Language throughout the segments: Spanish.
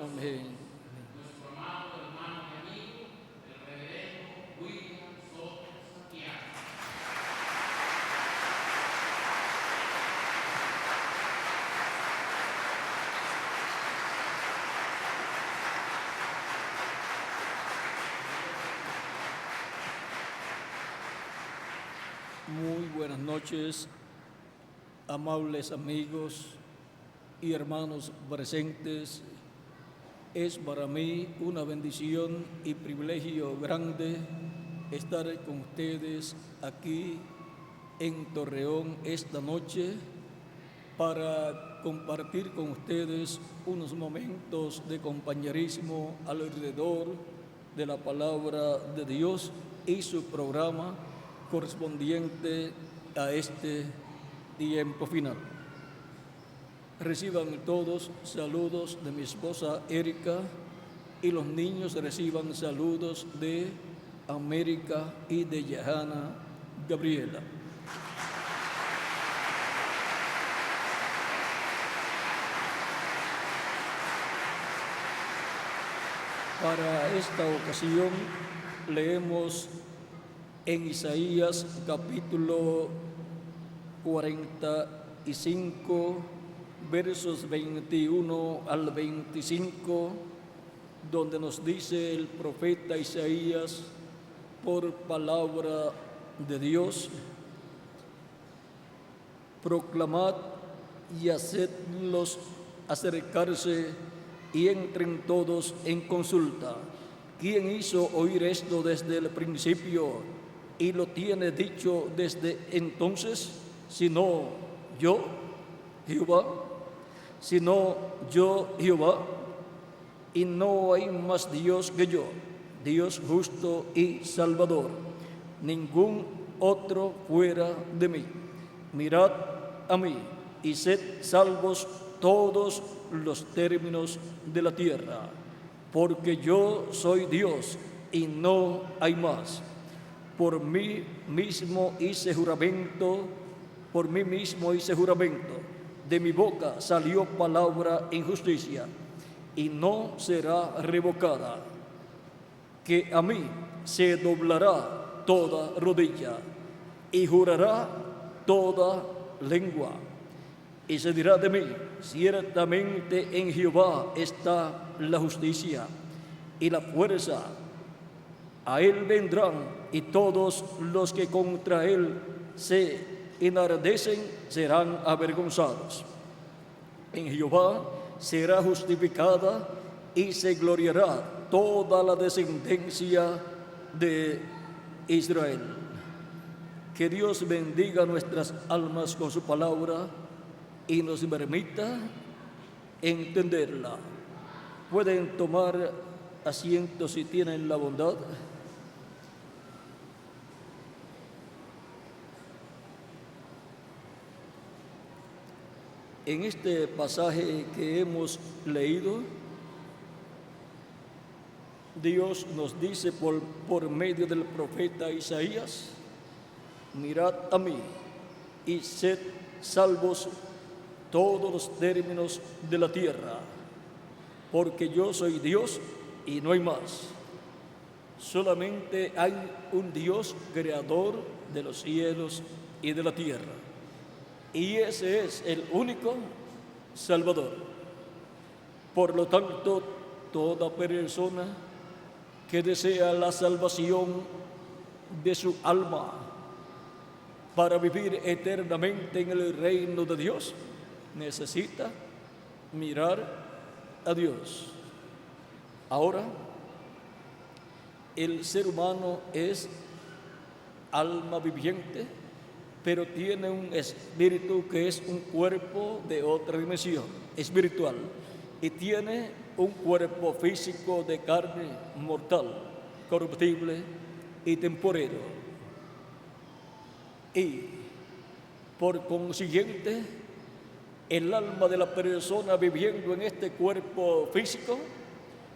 Amén. Muy buenas noches, amables amigos y hermanos presentes. Es para mí una bendición y privilegio grande estar con ustedes aquí en Torreón esta noche para compartir con ustedes unos momentos de compañerismo alrededor de la palabra de Dios y su programa correspondiente a este tiempo final. Reciban todos saludos de mi esposa Erika y los niños reciban saludos de América y de Yahana Gabriela. Para esta ocasión leemos en Isaías capítulo 45, versos 21 al 25, donde nos dice el profeta Isaías por palabra de Dios: proclamad y hacedlos acercarse y entren todos en consulta. ¿Quién hizo oír esto desde el principio y lo tiene dicho desde entonces? Sino yo, Jehová, sino yo, Jehová, y no hay más Dios que yo, Dios justo y salvador, ningún otro fuera de mí. Mirad a mí y sed salvos todos los términos de la tierra, porque yo soy Dios y no hay más. Por mí mismo hice juramento, de mi boca salió palabra en justicia, y no será revocada, que a mí se doblará toda rodilla, y jurará toda lengua, y se dirá de mí: ciertamente en Jehová está la justicia y la fuerza. A él vendrán, y todos los que contra él se enardecen serán avergonzados. En Jehová será justificada y se gloriará toda la descendencia de Israel. Que Dios bendiga nuestras almas con su palabra y nos permita entenderla. Pueden tomar asiento si tienen la bondad. En este pasaje que hemos leído, Dios nos dice por medio del profeta Isaías: mirad a mí y sed salvos todos los términos de la tierra, porque yo soy Dios y no hay más. Solamente hay un Dios creador de los cielos y de la tierra, y ese es el único Salvador. Por lo tanto, toda persona que desea la salvación de su alma para vivir eternamente en el reino de Dios necesita mirar a Dios. Ahora, el ser humano es alma viviente, pero tiene un espíritu que es un cuerpo de otra dimensión espiritual, y tiene un cuerpo físico de carne mortal, corruptible y temporero. Y por consiguiente, el alma de la persona viviendo en este cuerpo físico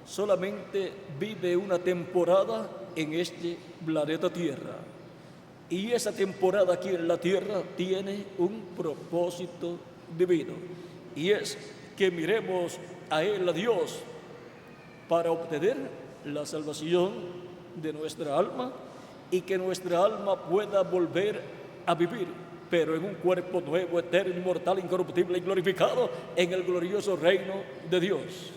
solamente vive una temporada en este planeta Tierra. Y esa temporada aquí en la tierra tiene un propósito divino, y es que miremos a Él, a Dios, para obtener la salvación de nuestra alma y que nuestra alma pueda volver a vivir, pero en un cuerpo nuevo, eterno, inmortal, incorruptible y glorificado en el glorioso reino de Dios.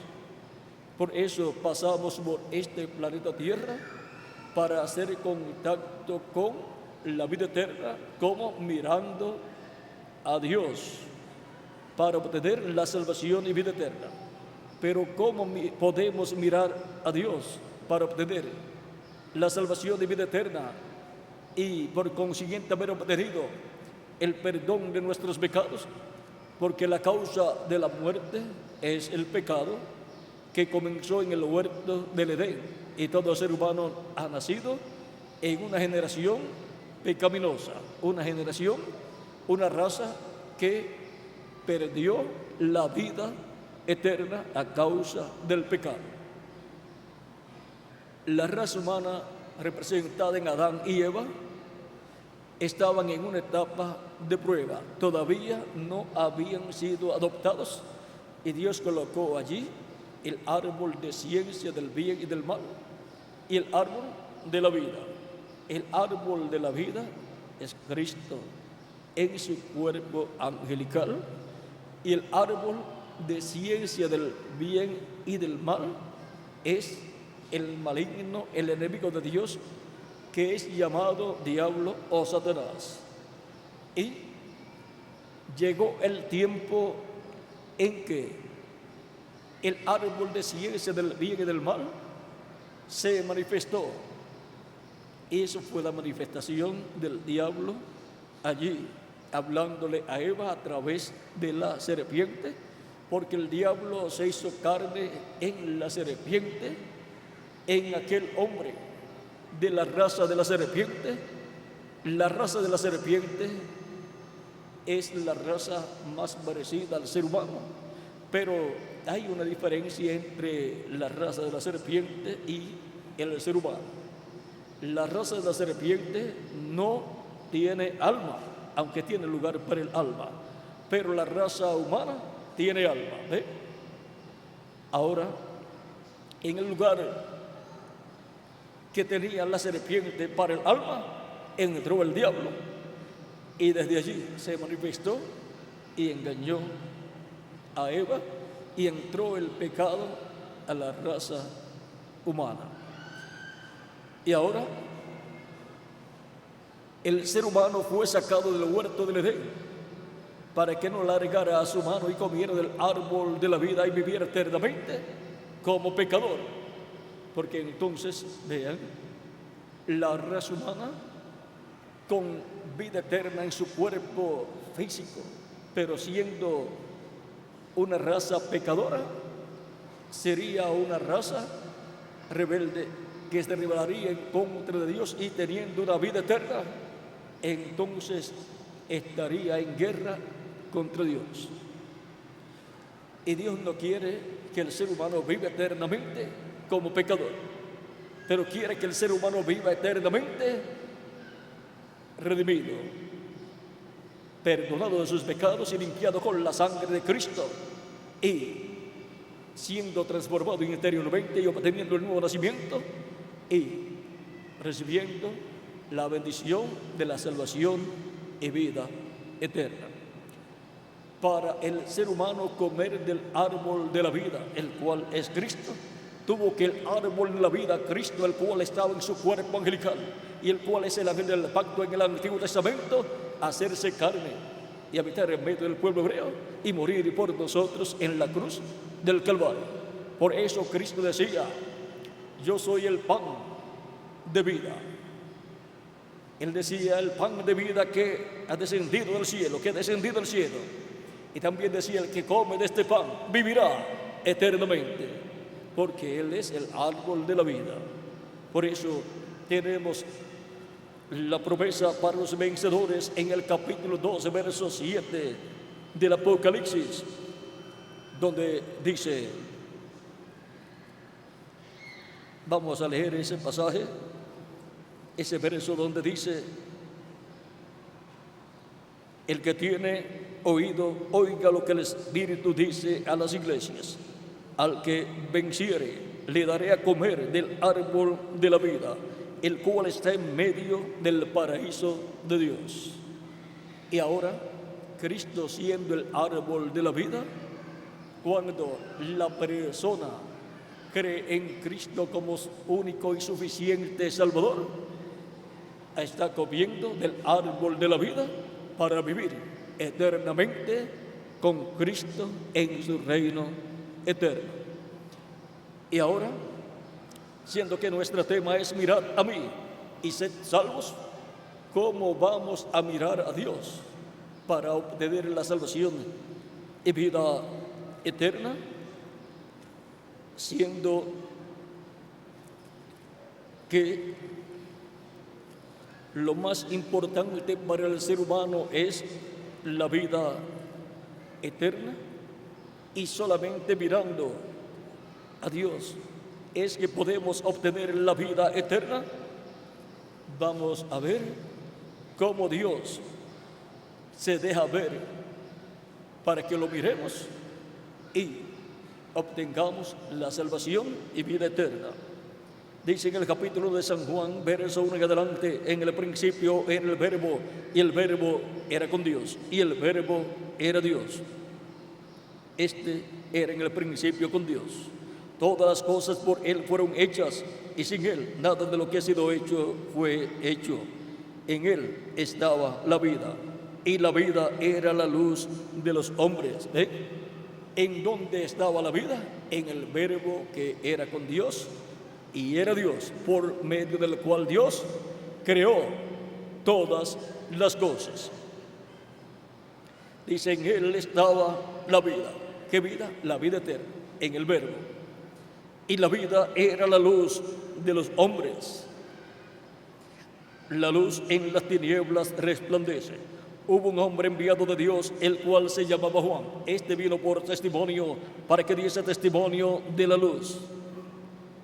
Por eso pasamos por este planeta Tierra para hacer contacto con la vida eterna, como mirando a Dios, para obtener la salvación y vida eterna. Pero ¿cómo podemos mirar a Dios para obtener la salvación y vida eterna y por consiguiente haber obtenido el perdón de nuestros pecados? Porque la causa de la muerte es el pecado que comenzó en el huerto del Edén, y todo ser humano ha nacido en una generación pecaminosa, una generación, una raza que perdió la vida eterna a causa del pecado. La raza humana representada en Adán y Eva estaban en una etapa de prueba, todavía no habían sido adoptados, y Dios colocó allí el árbol de ciencia del bien y del mal y el árbol de la vida. El árbol de la vida es Cristo en su cuerpo angelical, y el árbol de ciencia del bien y del mal es el maligno, el enemigo de Dios, que es llamado diablo o Satanás. Y llegó el tiempo en que el árbol de ciencia del bien y del mal se manifestó. Y eso fue la manifestación del diablo allí, hablándole a Eva a través de la serpiente, porque el diablo se hizo carne en la serpiente, en aquel hombre de la raza de la serpiente. La raza de la serpiente es la raza más parecida al ser humano, pero hay una diferencia entre la raza de la serpiente y el ser humano. La raza de la serpiente no tiene alma, aunque tiene lugar para el alma, pero la raza humana tiene alma. ¿Ve? Ahora, en el lugar que tenía la serpiente para el alma, entró el diablo, y desde allí se manifestó y engañó a Eva, y entró el pecado a la raza humana. Y ahora el ser humano fue sacado del huerto del Edén para que no largara a su mano y comiera del árbol de la vida y viviera eternamente como pecador. Porque entonces, vean, la raza humana con vida eterna en su cuerpo físico, pero siendo una raza pecadora, sería una raza rebelde que se rebelaría en contra de Dios, y teniendo una vida eterna, entonces estaría en guerra contra Dios. Y Dios no quiere que el ser humano viva eternamente como pecador, pero quiere que el ser humano viva eternamente redimido, perdonado de sus pecados y limpiado con la sangre de Cristo, y siendo transformado interiormente y obteniendo el nuevo nacimiento y recibiendo la bendición de la salvación y vida eterna. Para el ser humano comer del árbol de la vida, el cual es Cristo, tuvo que el árbol de la vida, Cristo, el cual estaba en su cuerpo angelical y el cual es el ángel del pacto en el Antiguo Testamento, hacerse carne y habitar en medio del pueblo hebreo y morir por nosotros en la cruz del Calvario. Por eso Cristo decía: yo soy el pan de vida. Él decía: el pan de vida que ha descendido del cielo, que ha descendido del cielo. Y también decía: el que come de este pan vivirá eternamente, porque Él es el árbol de la vida. Por eso tenemos la promesa para los vencedores en el capítulo 12, verso 7 del Apocalipsis, donde dice, vamos a leer ese pasaje, ese verso donde dice: el que tiene oído, oiga lo que el Espíritu dice a las iglesias. Al que venciere, le daré a comer del árbol de la vida, el cual está en medio del paraíso de Dios. Y ahora, Cristo siendo el árbol de la vida, cuando la persona cree en Cristo como único y suficiente Salvador, está comiendo del árbol de la vida para vivir eternamente con Cristo en su reino eterno. Y ahora, siendo que nuestro tema es mirad a mí y sed salvos, ¿cómo vamos a mirar a Dios para obtener la salvación y vida eterna? Siendo que lo más importante para el ser humano es la vida eterna, y solamente mirando a Dios es que podemos obtener la vida eterna. Vamos a ver cómo Dios se deja ver para que lo miremos y obtengamos la salvación y vida eterna. Dice en el capítulo de San Juan, verso 1 en adelante: en el principio era el Verbo, y el Verbo era con Dios, y el Verbo era Dios. Este era en el principio con Dios. Todas las cosas por Él fueron hechas, y sin Él nada de lo que ha sido hecho fue hecho. En Él estaba la vida, y la vida era la luz de los hombres. ¿En dónde estaba la vida? En el Verbo que era con Dios y era Dios, por medio del cual Dios creó todas las cosas. Dice, en Él estaba la vida. ¿Qué vida? La vida eterna, en el Verbo. Y la vida era la luz de los hombres. La luz en las tinieblas resplandece. Hubo un hombre enviado de Dios, el cual se llamaba Juan. Este vino por testimonio, para que diese testimonio de la luz.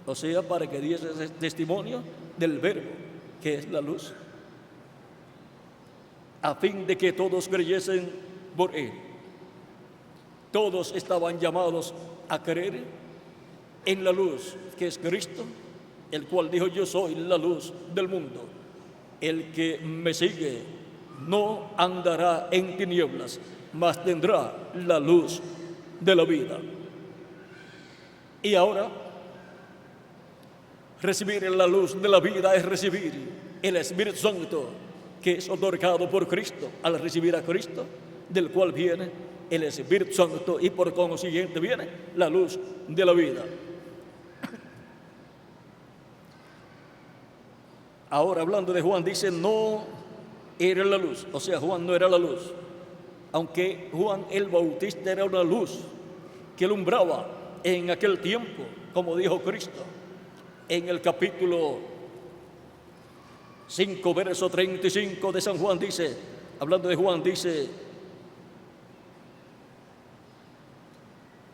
O sea, para que diese testimonio del Verbo, que es la luz, a fin de que todos creyesen por Él. Todos estaban llamados a creer en la luz, que es Cristo, el cual dijo: yo soy la luz del mundo. El que me sigue no andará en tinieblas, mas tendrá la luz de la vida. Y ahora, recibir la luz de la vida es recibir el Espíritu Santo, que es otorgado por Cristo. Al recibir a Cristo, del cual viene el Espíritu Santo, y por consiguiente viene la luz de la vida. Ahora, hablando de Juan, dice: no era la luz. O sea, Juan no era la luz, aunque Juan el Bautista era una luz que alumbraba en aquel tiempo, como dijo Cristo en el capítulo 5, verso 35 de San Juan. Dice, hablando de Juan, dice,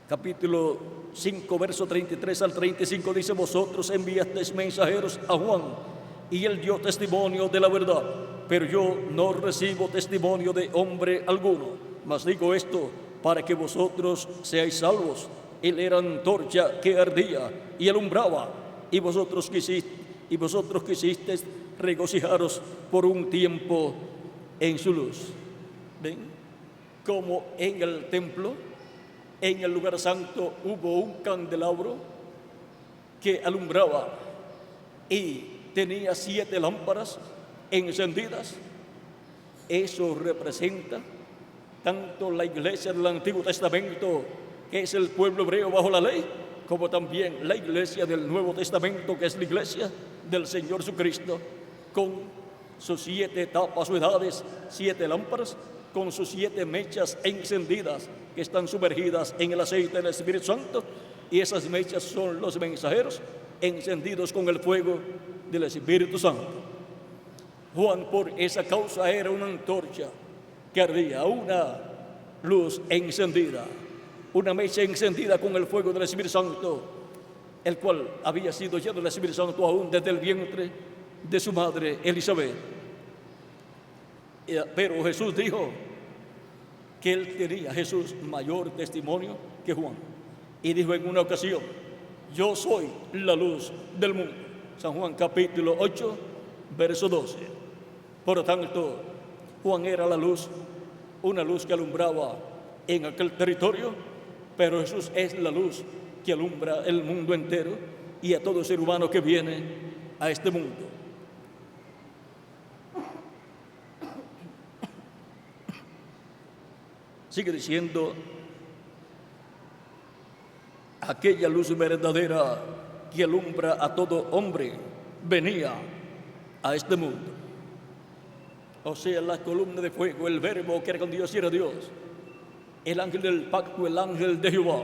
capítulo 5, verso 33 al 35, dice: vosotros enviasteis mensajeros a Juan, y él dio testimonio de la verdad, pero yo no recibo testimonio de hombre alguno, mas digo esto para que vosotros seáis salvos. Él era antorcha que ardía y alumbraba, y vosotros quisisteis regocijaros por un tiempo en su luz. ¿Ven? Como en el templo, en el lugar santo, hubo un candelabro que alumbraba y tenía 7 lámparas encendidas. Eso representa tanto la iglesia del Antiguo Testamento, que es el pueblo hebreo bajo la ley, como también la iglesia del Nuevo Testamento, que es la iglesia del Señor Jesucristo, con sus 7 etapas o edades, 7 lámparas, con sus 7 mechas encendidas, que están sumergidas en el aceite del Espíritu Santo, y esas mechas son los mensajeros encendidos con el fuego del Espíritu Santo. Juan, por esa causa, era una antorcha que ardía, una luz encendida, una mecha encendida con el fuego del Espíritu Santo, el cual había sido lleno del Espíritu Santo aún desde el vientre de su madre Elizabeth. Pero Jesús dijo que Jesús, mayor testimonio que Juan. Y dijo en una ocasión yo soy la luz del mundo. San Juan capítulo 8, verso 12. Por lo tanto, Juan era la luz, una luz que alumbraba en aquel territorio, pero Jesús es la luz que alumbra el mundo entero y a todo ser humano que viene a este mundo. Sigue diciendo, aquella luz verdadera que alumbra a todo hombre venía a este mundo. O sea, la columna de fuego, el verbo que era con Dios y era Dios, el ángel del pacto, el ángel de Jehová.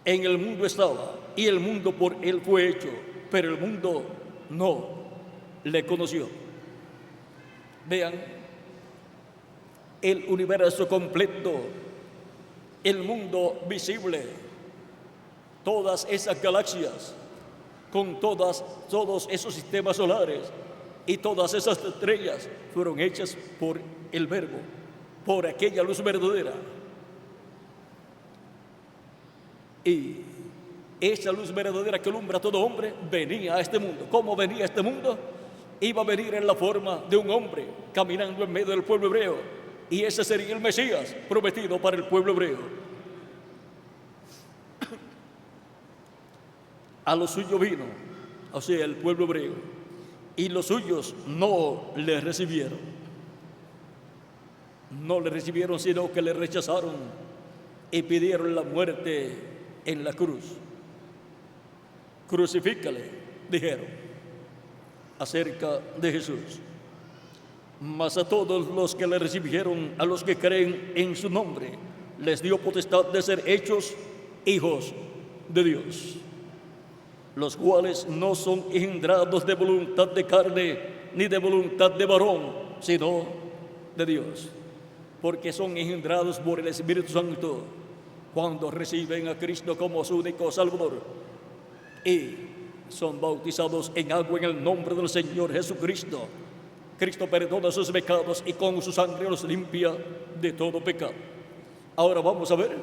En el mundo estaba y el mundo por él fue hecho, pero el mundo no le conoció. Vean, el universo completo, el mundo visible, todas esas galaxias, con todos esos sistemas solares y todas esas estrellas fueron hechas por el verbo, por aquella luz verdadera. Y esa luz verdadera que alumbra a todo hombre venía a este mundo. ¿Cómo venía a este mundo? Iba a venir en la forma de un hombre caminando en medio del pueblo hebreo, y ese sería el Mesías prometido para el pueblo hebreo. A los suyos vino, o sea, el pueblo hebreo, y los suyos no le recibieron. No le recibieron, sino que le rechazaron y pidieron la muerte en la cruz. Crucifícale, dijeron acerca de Jesús. Mas a todos los que le recibieron, a los que creen en su nombre, les dio potestad de ser hechos hijos de Dios, los cuales no son engendrados de voluntad de carne ni de voluntad de varón, sino de Dios, porque son engendrados por el Espíritu Santo cuando reciben a Cristo como su único Salvador y son bautizados en agua en el nombre del Señor Jesucristo. Cristo perdona sus pecados y con su sangre los limpia de todo pecado. Ahora vamos a ver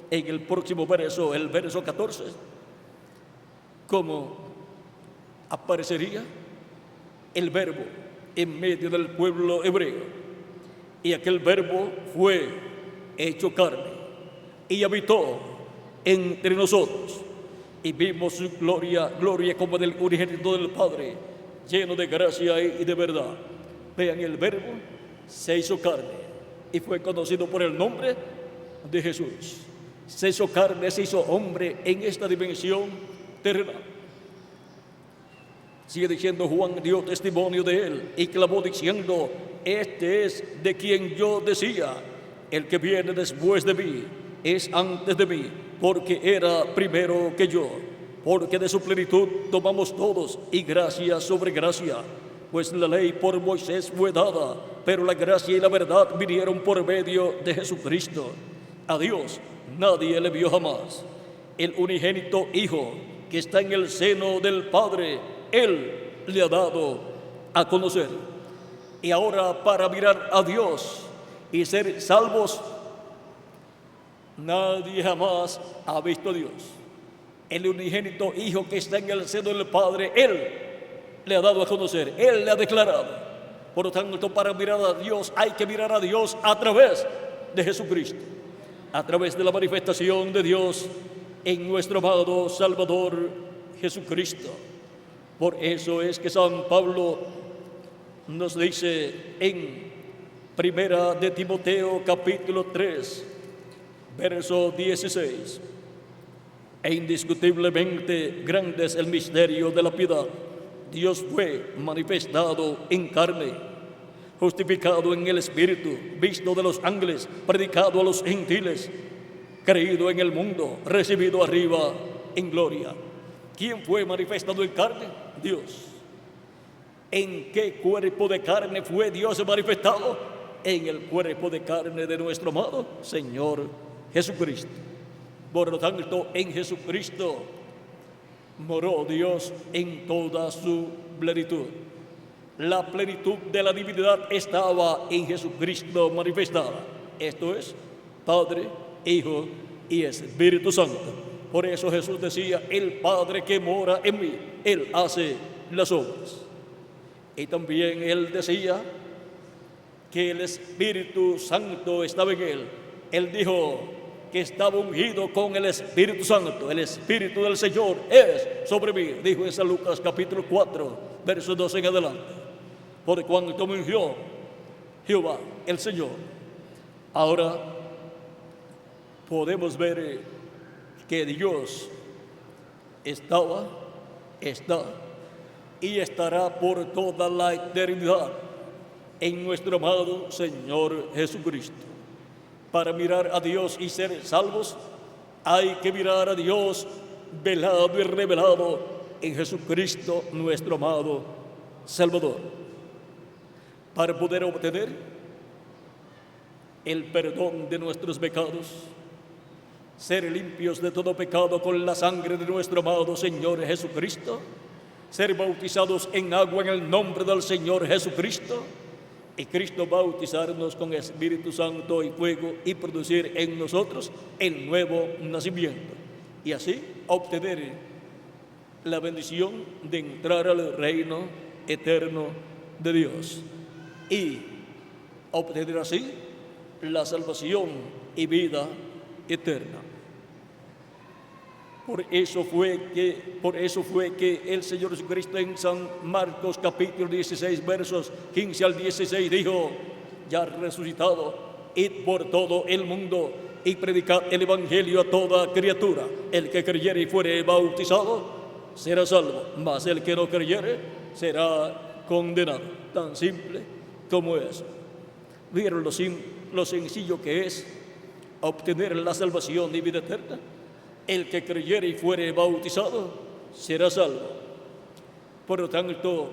en el próximo verso, el verso 14, cómo aparecería el verbo en medio del pueblo hebreo. Y aquel verbo fue hecho carne y habitó entre nosotros. Y vimos su gloria, gloria como del unigénito del Padre, lleno de gracia y de verdad. Vean, el verbo se hizo carne y fue conocido por el nombre de Jesús. Se hizo carne, se hizo hombre en esta dimensión terrenal. Sigue diciendo, Juan dio testimonio de él y clamó diciendo, este es de quien yo decía, el que viene después de mí es antes de mí, porque era primero que yo, porque de su plenitud tomamos todos y gracia sobre gracia, pues la ley por Moisés fue dada, pero la gracia y la verdad vinieron por medio de Jesucristo. A Dios nadie le vio jamás. El unigénito Hijo que está en el seno del Padre, Él le ha dado a conocer. Y ahora, para mirar a Dios y ser salvos, nadie jamás ha visto a Dios. El unigénito Hijo que está en el seno del Padre, Él le ha dado a conocer, Él le ha declarado. Por lo tanto, para mirar a Dios hay que mirar a Dios a través de Jesucristo, a través de la manifestación de Dios en nuestro amado Salvador Jesucristo. Por eso es que San Pablo nos dice en Primera de Timoteo capítulo 3, verso 16, e indiscutiblemente grande es el misterio de la piedad. Dios fue manifestado en carne, justificado en el Espíritu, visto de los ángeles, predicado a los gentiles, creído en el mundo, recibido arriba en gloria. ¿Quién fue manifestado en carne? Dios. ¿En qué cuerpo de carne fue Dios manifestado? En el cuerpo de carne de nuestro amado Señor Jesucristo. Por lo tanto, en Jesucristo moró Dios en toda su plenitud. La plenitud de la divinidad estaba en Jesucristo manifestada. Esto es Padre, Hijo y Espíritu Santo. Por eso Jesús decía, el Padre que mora en mí, Él hace las obras. Y también Él decía que el Espíritu Santo estaba en Él. Él dijo que estaba ungido con el Espíritu Santo. El Espíritu del Señor es sobre mí, dijo en San Lucas capítulo 4, versos 12 en adelante. Por cuanto me ungió Jehová, el Señor. Ahora podemos ver que Dios estaba, está y estará por toda la eternidad en nuestro amado Señor Jesucristo. Para mirar a Dios y ser salvos, hay que mirar a Dios velado y revelado en Jesucristo, nuestro amado Salvador. Para poder obtener el perdón de nuestros pecados, ser limpios de todo pecado con la sangre de nuestro amado Señor Jesucristo, ser bautizados en agua en el nombre del Señor Jesucristo, y Cristo bautizarnos con Espíritu Santo y fuego y producir en nosotros el nuevo nacimiento, y así obtener la bendición de entrar al reino eterno de Dios y obtener así la salvación y vida eterna. Por eso fue que el Señor Jesucristo en San Marcos capítulo 16, versos 15 al 16 dijo, ya resucitado, id por todo el mundo y predicad el Evangelio a toda criatura. El que creyere y fuere bautizado será salvo, mas el que no creyere será condenado. Tan simple como eso. ¿Vieron lo sencillo que es obtener la salvación y vida eterna? El que creyere y fuere bautizado será salvo. Por lo tanto,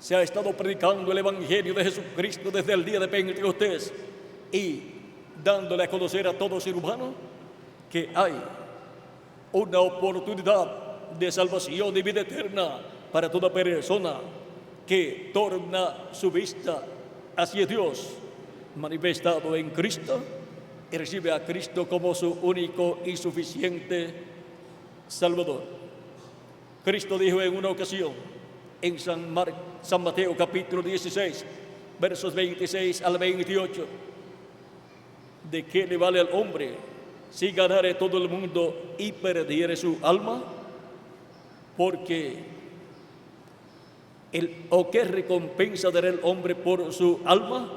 se ha estado predicando el Evangelio de Jesucristo desde el día de Pentecostés y dándole a conocer a todo ser humano que hay una oportunidad de salvación y vida eterna para toda persona que torna su vista hacia Dios manifestado en Cristo y recibe a Cristo como su único y suficiente Salvador. Cristo dijo en una ocasión en San Mateo capítulo 16, versos 26 al 28, ¿de qué le vale al hombre si ganare todo el mundo y perdiere su alma? ¿O qué recompensa dará el hombre por su alma?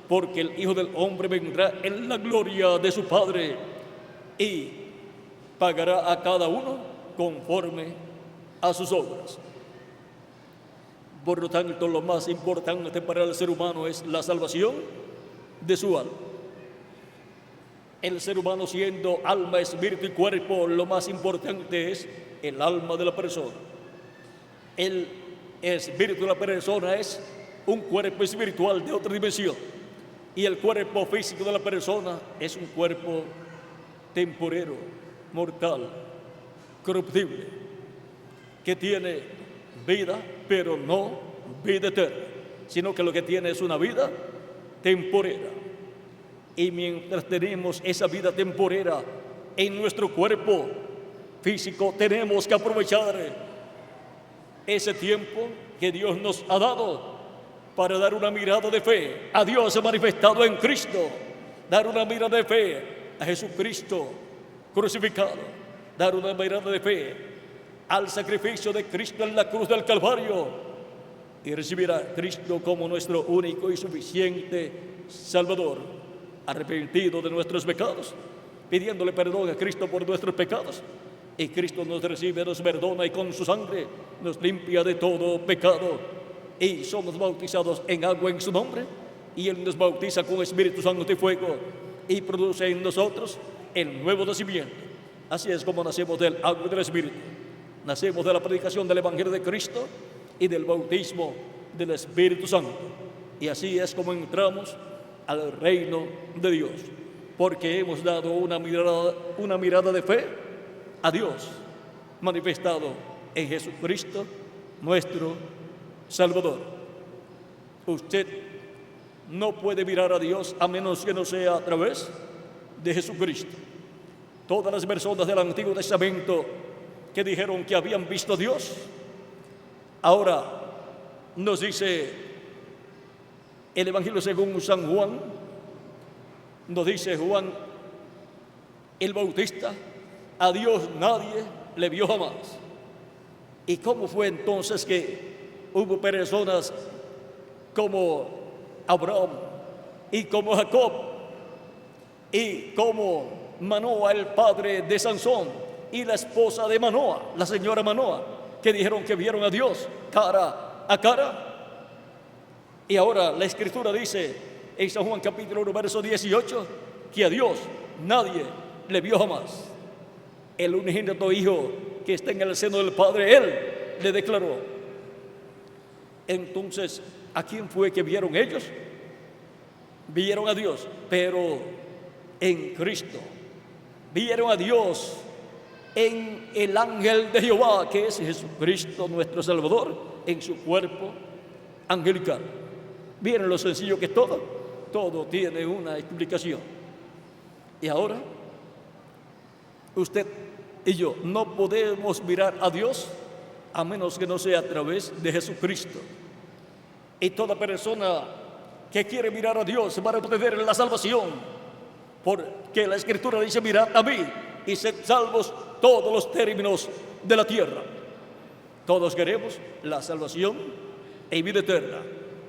Porque el Hijo del Hombre vendrá en la gloria de su Padre y pagará a cada uno conforme a sus obras. Por lo tanto, lo más importante para el ser humano es la salvación de su alma. El ser humano, siendo alma, espíritu y cuerpo, lo más importante es el alma de la persona. El espíritu de la persona es un cuerpo espiritual de otra dimensión. Y el cuerpo físico de la persona es un cuerpo temporero, mortal, corruptible, que tiene vida, pero no vida eterna, sino que lo que tiene es una vida temporera. Y mientras tenemos esa vida temporera en nuestro cuerpo físico, tenemos que aprovechar ese tiempo que Dios nos ha dado para dar una mirada de fe a Dios manifestado en Cristo, dar una mirada de fe a Jesucristo crucificado, dar una mirada de fe al sacrificio de Cristo en la cruz del Calvario y recibir a Cristo como nuestro único y suficiente Salvador, arrepentido de nuestros pecados, pidiéndole perdón a Cristo por nuestros pecados, y Cristo nos recibe, nos perdona y con su sangre nos limpia de todo pecado. Y somos bautizados en agua en su nombre, y Él nos bautiza con Espíritu Santo y fuego, y produce en nosotros el nuevo nacimiento. Así es como nacemos del agua y del Espíritu. Nacemos de la predicación del Evangelio de Cristo y del bautismo del Espíritu Santo. Y así es como entramos al reino de Dios, porque hemos dado una mirada de fe a Dios manifestado en Jesucristo, nuestro Salvador. Usted no puede mirar a Dios a menos que no sea a través de Jesucristo. todas las personas del Antiguo Testamento que dijeron que habían visto a Dios. Ahora nos dice el Evangelio según San Juan, nos dice Juan el Bautista: a Dios nadie le vio jamás. ¿Y cómo fue entonces que hubo personas como Abraham y como Jacob y como Manoa, el padre de Sansón, y la esposa de Manoa, la señora Manoa, que dijeron que vieron a Dios cara a cara? Y ahora la Escritura dice en San Juan capítulo 1 verso 18 que a Dios nadie le vio jamás. El unigénito Hijo que está en el seno del Padre, Él le declaró. Entonces, ¿a quién fue que vieron ellos? Vieron a Dios, pero en Cristo. Vieron a Dios en el ángel de Jehová, que es Jesucristo nuestro Salvador, en su cuerpo angelical. Vieron lo sencillo que es todo tiene una explicación. Y ahora, usted y yo no podemos mirar a Dios a menos que no sea a través de Jesucristo. Y toda persona que quiere mirar a Dios va a obtener la salvación, porque la Escritura dice: mirad a mí y sed salvos todos los términos de la tierra. Todos queremos la salvación y vida eterna,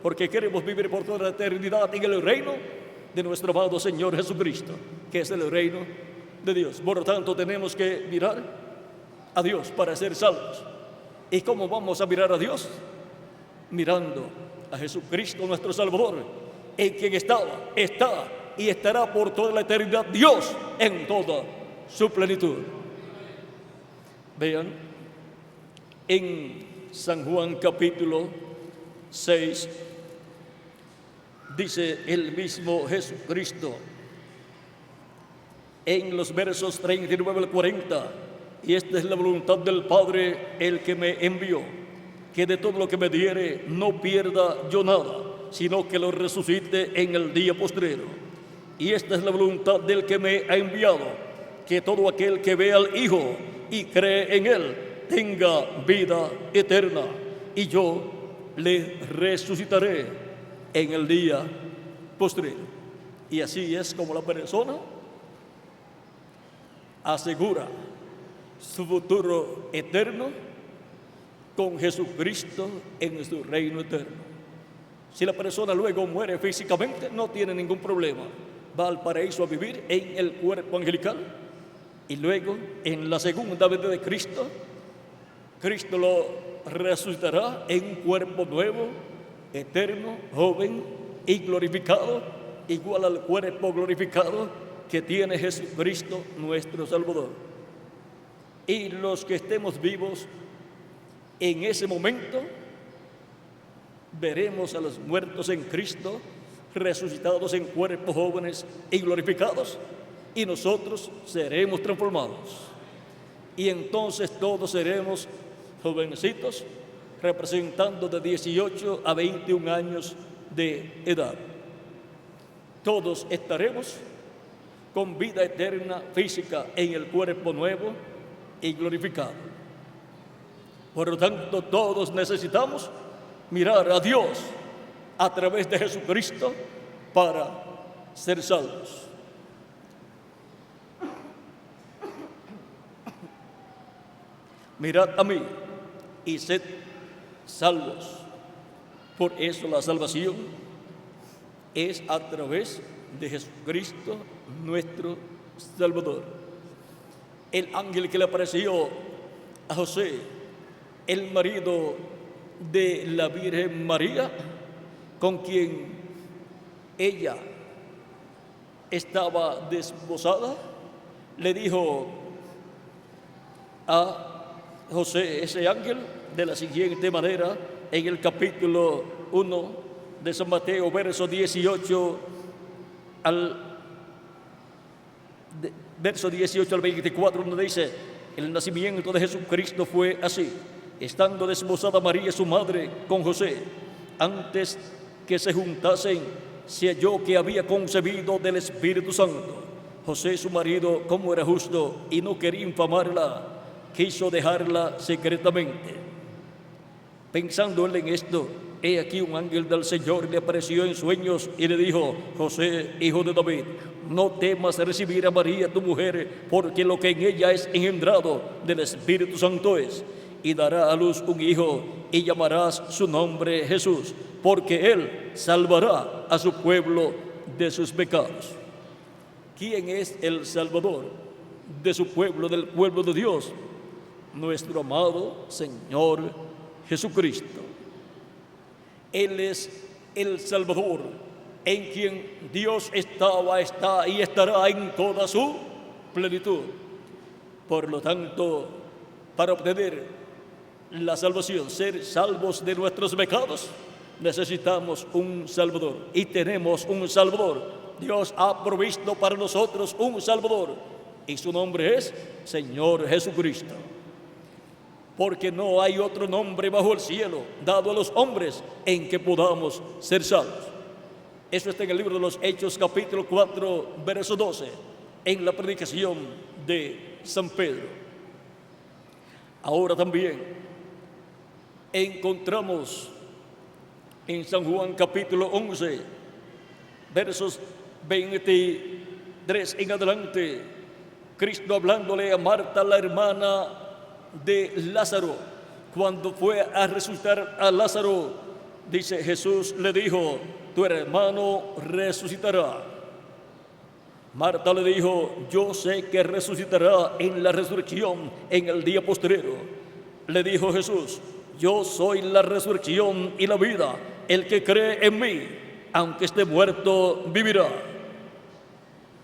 porque queremos vivir por toda la eternidad en el reino de nuestro amado Señor Jesucristo, que es el reino de Dios. Por lo tanto, tenemos que mirar a Dios para ser salvos. ¿Y cómo vamos a mirar a Dios? Mirando a Jesucristo nuestro Salvador, en quien estaba, está y estará por toda la eternidad Dios en toda su plenitud. Vean, en San Juan capítulo 6, dice el mismo Jesucristo en los versos 39 al 40: y esta es la voluntad del Padre, el que me envió, que de todo lo que me diere no pierda yo nada, sino que lo resucite en el día postrero. Y esta es la voluntad del que me ha enviado, que todo aquel que ve al Hijo y cree en Él tenga vida eterna, y yo le resucitaré en el día postrero. Y así es como la persona asegura su futuro eterno con Jesucristo en su reino eterno. Si la persona luego muere físicamente, no tiene ningún problema. Va al paraíso a vivir en el cuerpo angelical, y luego en la segunda venida de Cristo, Cristo lo resucitará en un cuerpo nuevo, eterno, joven y glorificado, igual al cuerpo glorificado que tiene Jesucristo nuestro Salvador. Y los que estemos vivos en ese momento, veremos a los muertos en Cristo resucitados en cuerpos jóvenes y glorificados, y nosotros seremos transformados. Y entonces todos seremos jovencitos, representando de 18 a 21 años de edad. Todos estaremos con vida eterna física en el cuerpo nuevo y glorificado. Por lo tanto, todos necesitamos mirar a Dios a través de Jesucristo para ser salvos. Mirad a mí y sed salvos. Por eso la salvación es a través de Jesucristo nuestro Salvador. El ángel que le apareció a José, el marido de la Virgen María, con quien ella estaba desposada, le dijo a José, ese ángel, de la siguiente manera, en el capítulo 1 de San Mateo, verso 18 al 24, donde dice: el nacimiento de Jesucristo fue así. Estando desposada María, su madre, con José, antes que se juntasen, se halló que había concebido del Espíritu Santo. José, su marido, como era justo y no quería infamarla, quiso dejarla secretamente. Pensando él en esto, he aquí un ángel del Señor le apareció en sueños y le dijo: José, hijo de David, no temas recibir a María tu mujer, porque lo que en ella es engendrado del Espíritu Santo es, y dará a luz un hijo, y llamarás su nombre Jesús, porque él salvará a su pueblo de sus pecados. ¿Quién es el Salvador de su pueblo, del pueblo de Dios? Nuestro amado Señor Jesucristo. Él es el Salvador, en quien Dios estaba, está y estará en toda su plenitud. Por lo tanto, para obtener la salvación, ser salvos de nuestros pecados, necesitamos un Salvador, y tenemos un Salvador. Dios ha provisto para nosotros un Salvador, y su nombre es Señor Jesucristo. Porque no hay otro nombre bajo el cielo dado a los hombres en que podamos ser salvos. Eso está en el libro de los Hechos, capítulo 4, verso 12, en la predicación de San Pedro. Ahora también encontramos en San Juan, capítulo 11, versos 23 en adelante, Cristo hablándole a Marta, la hermana de Lázaro. Cuando fue a resucitar a Lázaro, dice, Jesús le dijo: tu hermano resucitará. Marta le dijo: yo sé que resucitará en la resurrección en el día postrero. Le dijo Jesús: yo soy la resurrección y la vida. El que cree en mí, aunque esté muerto, vivirá.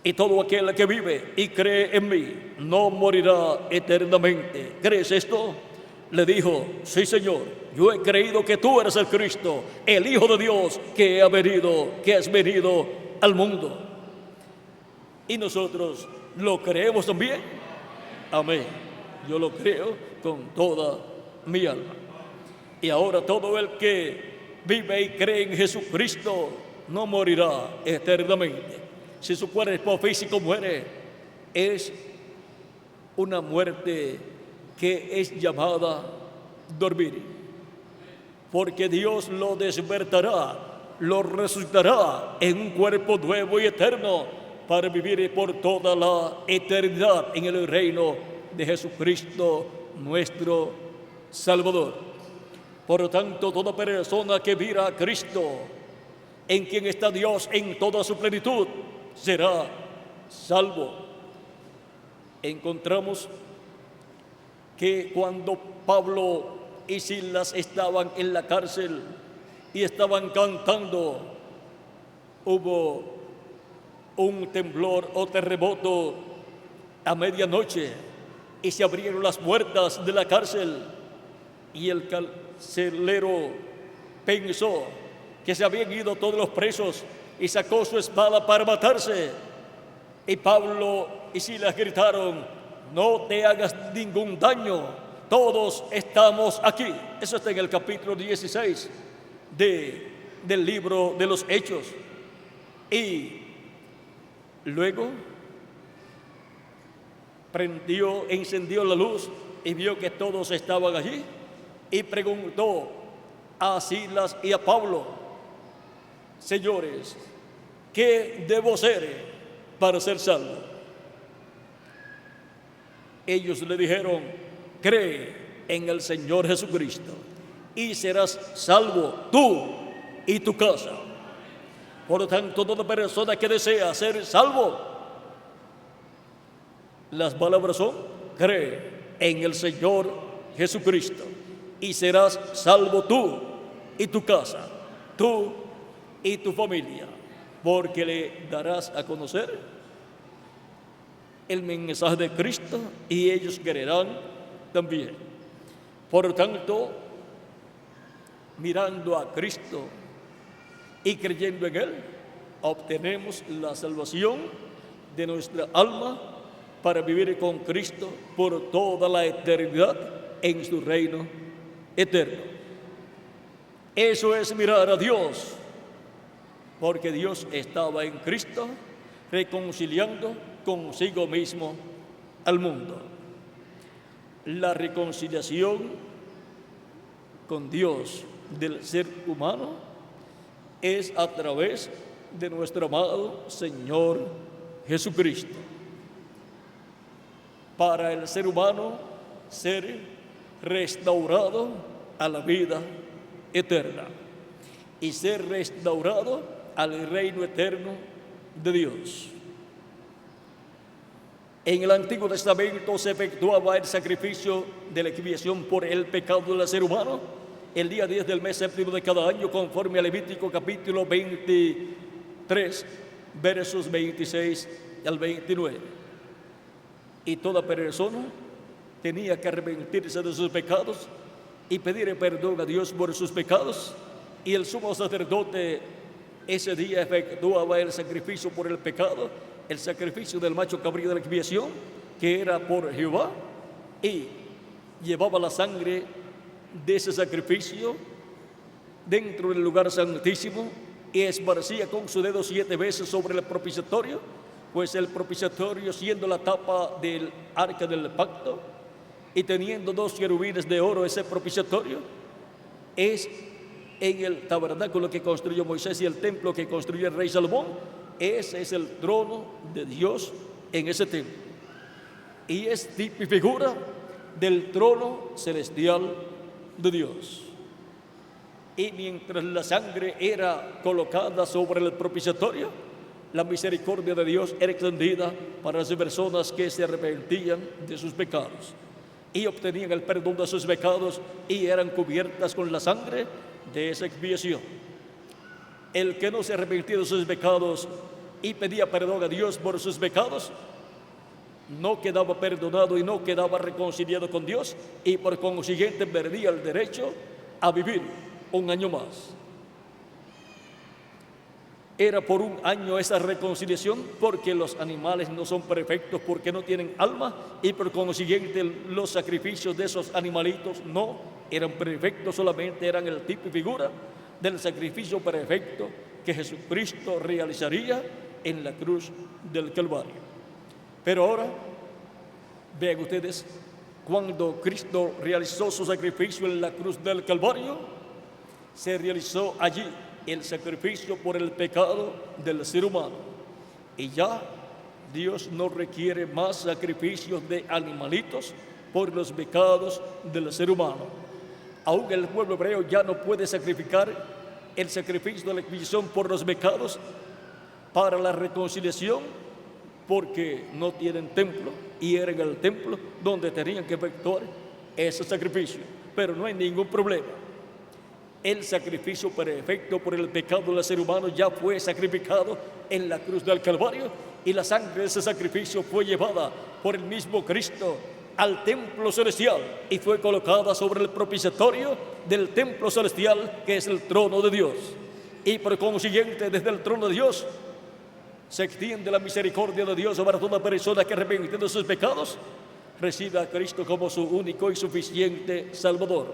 Y todo aquel que vive y cree en mí no morirá eternamente. ¿Crees esto? Le dijo: sí, Señor, yo he creído que tú eres el Cristo, el Hijo de Dios que has venido al mundo. Y nosotros lo creemos también. Amén. Yo lo creo con toda mi alma. Y ahora todo el que vive y cree en Jesucristo no morirá eternamente. Si su cuerpo físico muere, es una muerte que es llamada dormir, porque Dios lo despertará, lo resucitará en un cuerpo nuevo y eterno para vivir por toda la eternidad en el reino de Jesucristo, nuestro Salvador. Por lo tanto, toda persona que mira a Cristo, en quien está Dios en toda su plenitud, será salvo. Encontramos que cuando Pablo y Silas estaban en la cárcel y estaban cantando, hubo un temblor o terremoto a medianoche y se abrieron las puertas de la cárcel, y el carcelero pensó que se habían ido todos los presos y sacó su espada para matarse. Y Pablo y Silas gritaron: no te hagas ningún daño, todos estamos aquí. Eso está en el capítulo 16 del libro de los Hechos. Y luego encendió la luz y vio que todos estaban allí, y preguntó a Silas y a Pablo: señores, ¿qué debo hacer para ser salvo? Ellos le dijeron: cree en el Señor Jesucristo y serás salvo tú y tu casa. Por lo tanto, toda persona que desea ser salvo, las palabras son: cree en el Señor Jesucristo y serás salvo tú y tu casa, tú y tu familia, porque le darás a conocer el mensaje de Cristo y ellos creerán también. Por lo tanto, mirando a Cristo y creyendo en Él, obtenemos la salvación de nuestra alma para vivir con Cristo por toda la eternidad en su reino eterno. Eso es mirar a Dios, porque Dios estaba en Cristo reconciliando consigo mismo al mundo. La reconciliación con Dios del ser humano es a través de nuestro amado Señor Jesucristo. Para el ser humano ser restaurado a la vida eterna y ser restaurado al reino eterno de Dios. En el Antiguo Testamento se efectuaba el sacrificio de la expiación por el pecado del ser humano el día 10 del mes séptimo de cada año, conforme a Levítico capítulo 23, versos 26 al 29. Y toda persona tenía que arrepentirse de sus pecados y pedir perdón a Dios por sus pecados, y el sumo sacerdote ese día efectuaba el sacrificio por el pecado, el sacrificio del macho cabrío de la expiación, que era por Jehová, y llevaba la sangre de ese sacrificio dentro del lugar santísimo y esparcía con su dedo 7 veces sobre el propiciatorio, pues el propiciatorio, siendo la tapa del arca del pacto y teniendo 2 querubines de oro, ese propiciatorio es en el tabernáculo que construyó Moisés y el templo que construyó el rey Salomón. Ese es el trono de Dios en ese templo, y es tipo y figura del trono celestial de Dios. Y mientras la sangre era colocada sobre el propiciatorio, la misericordia de Dios era extendida para las personas que se arrepentían de sus pecados y obtenían el perdón de sus pecados y eran cubiertas con la sangre de esa expiación. El que no se arrepentía de sus pecados y pedía perdón a Dios por sus pecados, no quedaba perdonado y no quedaba reconciliado con Dios, y por consiguiente perdía el derecho a vivir un año más. Era por un año esa reconciliación, porque los animales no son perfectos, porque no tienen alma, y por consiguiente los sacrificios de esos animalitos no eran perfectos, solamente eran el tipo y figura del sacrificio perfecto que Jesucristo realizaría en la cruz del Calvario. Pero ahora, vean ustedes, cuando Cristo realizó su sacrificio en la cruz del Calvario, se realizó allí el sacrificio por el pecado del ser humano. Y ya Dios no requiere más sacrificios de animalitos por los pecados del ser humano. Aún el pueblo hebreo ya no puede sacrificar el sacrificio de la expiación por los pecados para la reconciliación, porque no tienen templo y era en el templo donde tenían que efectuar ese sacrificio. Pero no hay ningún problema. El sacrificio perfecto por el pecado del ser humano ya fue sacrificado en la cruz del Calvario, y la sangre de ese sacrificio fue llevada por el mismo Cristo al templo celestial y fue colocada sobre el propiciatorio del templo celestial, que es el trono de Dios. Y por consiguiente, desde el trono de Dios se extiende la misericordia de Dios sobre toda persona que, arrepentiendo de sus pecados, recibe a Cristo como su único y suficiente Salvador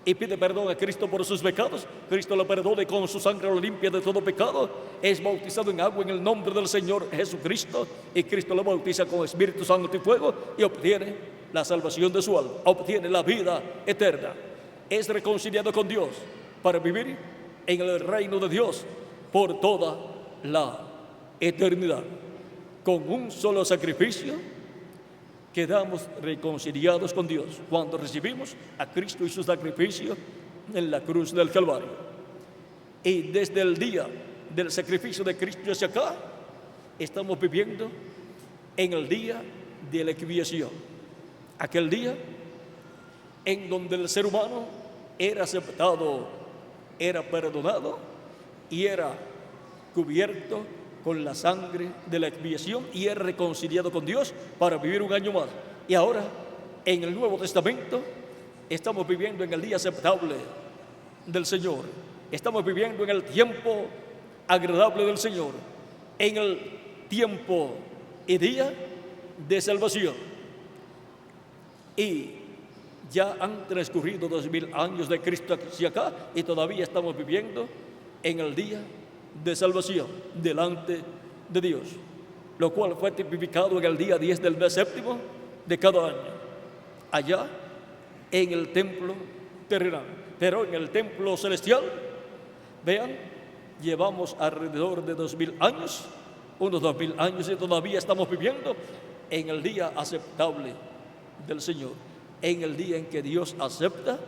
y pide perdón a Cristo por sus pecados. Cristo lo perdona y con su sangre lo limpia de todo pecado. Es bautizado en agua en el nombre del Señor Jesucristo, y Cristo lo bautiza con Espíritu Santo y fuego, y obtiene la salvación de su alma, obtiene la vida eterna. Es reconciliado con Dios para vivir en el reino de Dios por toda la eternidad. Con un solo sacrificio quedamos reconciliados con Dios cuando recibimos a Cristo y su sacrificio en la cruz del Calvario. Y desde el día del sacrificio de Cristo hacia acá, estamos viviendo en el día de la expiación, aquel día en donde el ser humano era aceptado, era perdonado y era cubierto con la sangre de la expiación y era reconciliado con Dios para vivir un año más. Y ahora, en el Nuevo Testamento, estamos viviendo en el día aceptable del Señor. Estamos viviendo en el tiempo agradable del Señor, en el tiempo y día de salvación. Y ya han transcurrido 2000 años de Cristo hacia acá, y todavía estamos viviendo en el día de salvación delante de Dios. lo cual fue tipificado en el día 10 del mes séptimo de cada año, allá en el templo terrenal. Pero en el templo celestial, vean, llevamos alrededor de 2000 años, unos 2000 años, y todavía estamos viviendo en el día aceptable del Señor, en el día en que Dios acepta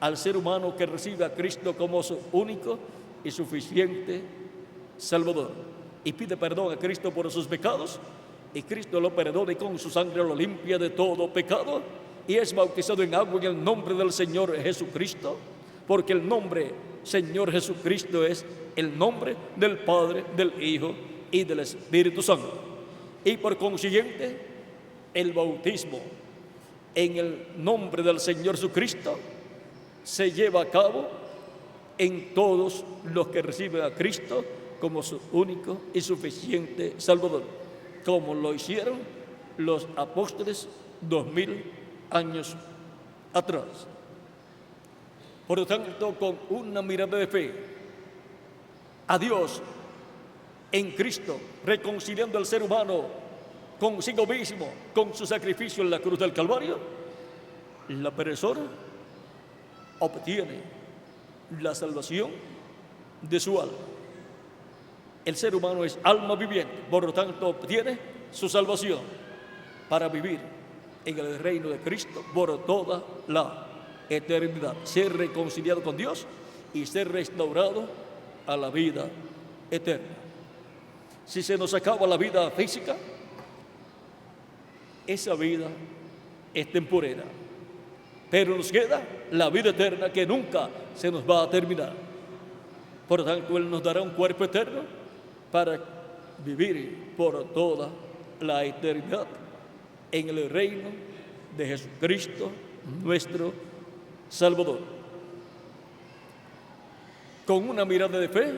al ser humano que recibe a Cristo como su único y suficiente Salvador, y pide perdón a Cristo por sus pecados, y Cristo lo perdona y con su sangre lo limpia de todo pecado, y es bautizado en agua en el nombre del Señor Jesucristo, porque el nombre Señor Jesucristo es el nombre del Padre, del Hijo y del Espíritu Santo. Y por consiguiente, el bautismo en el nombre del Señor Jesucristo se lleva a cabo en todos los que reciben a Cristo como su único y suficiente Salvador, como lo hicieron los apóstoles 2000 años atrás. Por lo tanto, con una mirada de fe a Dios en Cristo, reconciliando al ser humano consigo mismo, con su sacrificio en la cruz del Calvario, la persona obtiene la salvación de su alma. El ser humano es alma viviente, por lo tanto obtiene su salvación para vivir en el reino de Cristo por toda la eternidad, ser reconciliado con Dios y ser restaurado a la vida eterna. Si se nos acaba la vida física, esa vida es temporera, pero nos queda la vida eterna que nunca se nos va a terminar. Por lo tanto, Él nos dará un cuerpo eterno para vivir por toda la eternidad en el reino de Jesucristo, nuestro Salvador. Con una mirada de fe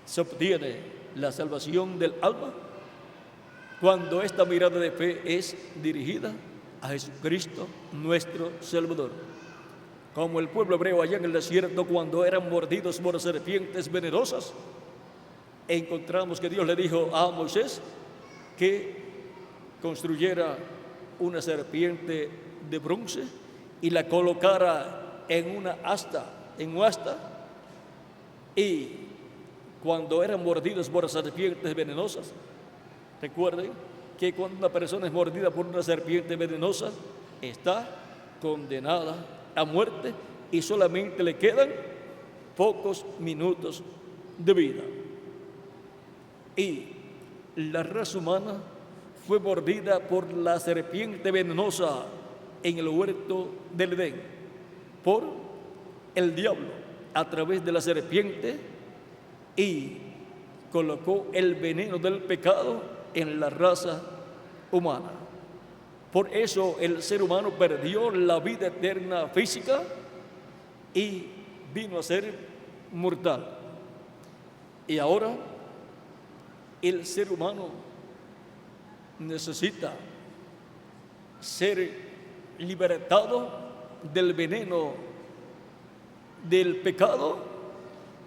se obtiene la salvación del alma cuando esta mirada de fe es dirigida a Jesucristo, nuestro Salvador. Como el pueblo hebreo allá en el desierto, cuando eran mordidos por serpientes venenosas, encontramos que Dios le dijo a Moisés que construyera una serpiente de bronce y la colocara en un asta, y cuando eran mordidos por serpientes venenosas, recuerden que cuando una persona es mordida por una serpiente venenosa, está condenada a muerte y solamente le quedan pocos minutos de vida. Y la raza humana fue mordida por la serpiente venenosa en el huerto del Edén, por el diablo a través de la serpiente, y colocó el veneno del pecado en la raza humana. Por eso el ser humano perdió la vida eterna física y vino a ser mortal. Y ahora el ser humano necesita ser libertado del veneno del pecado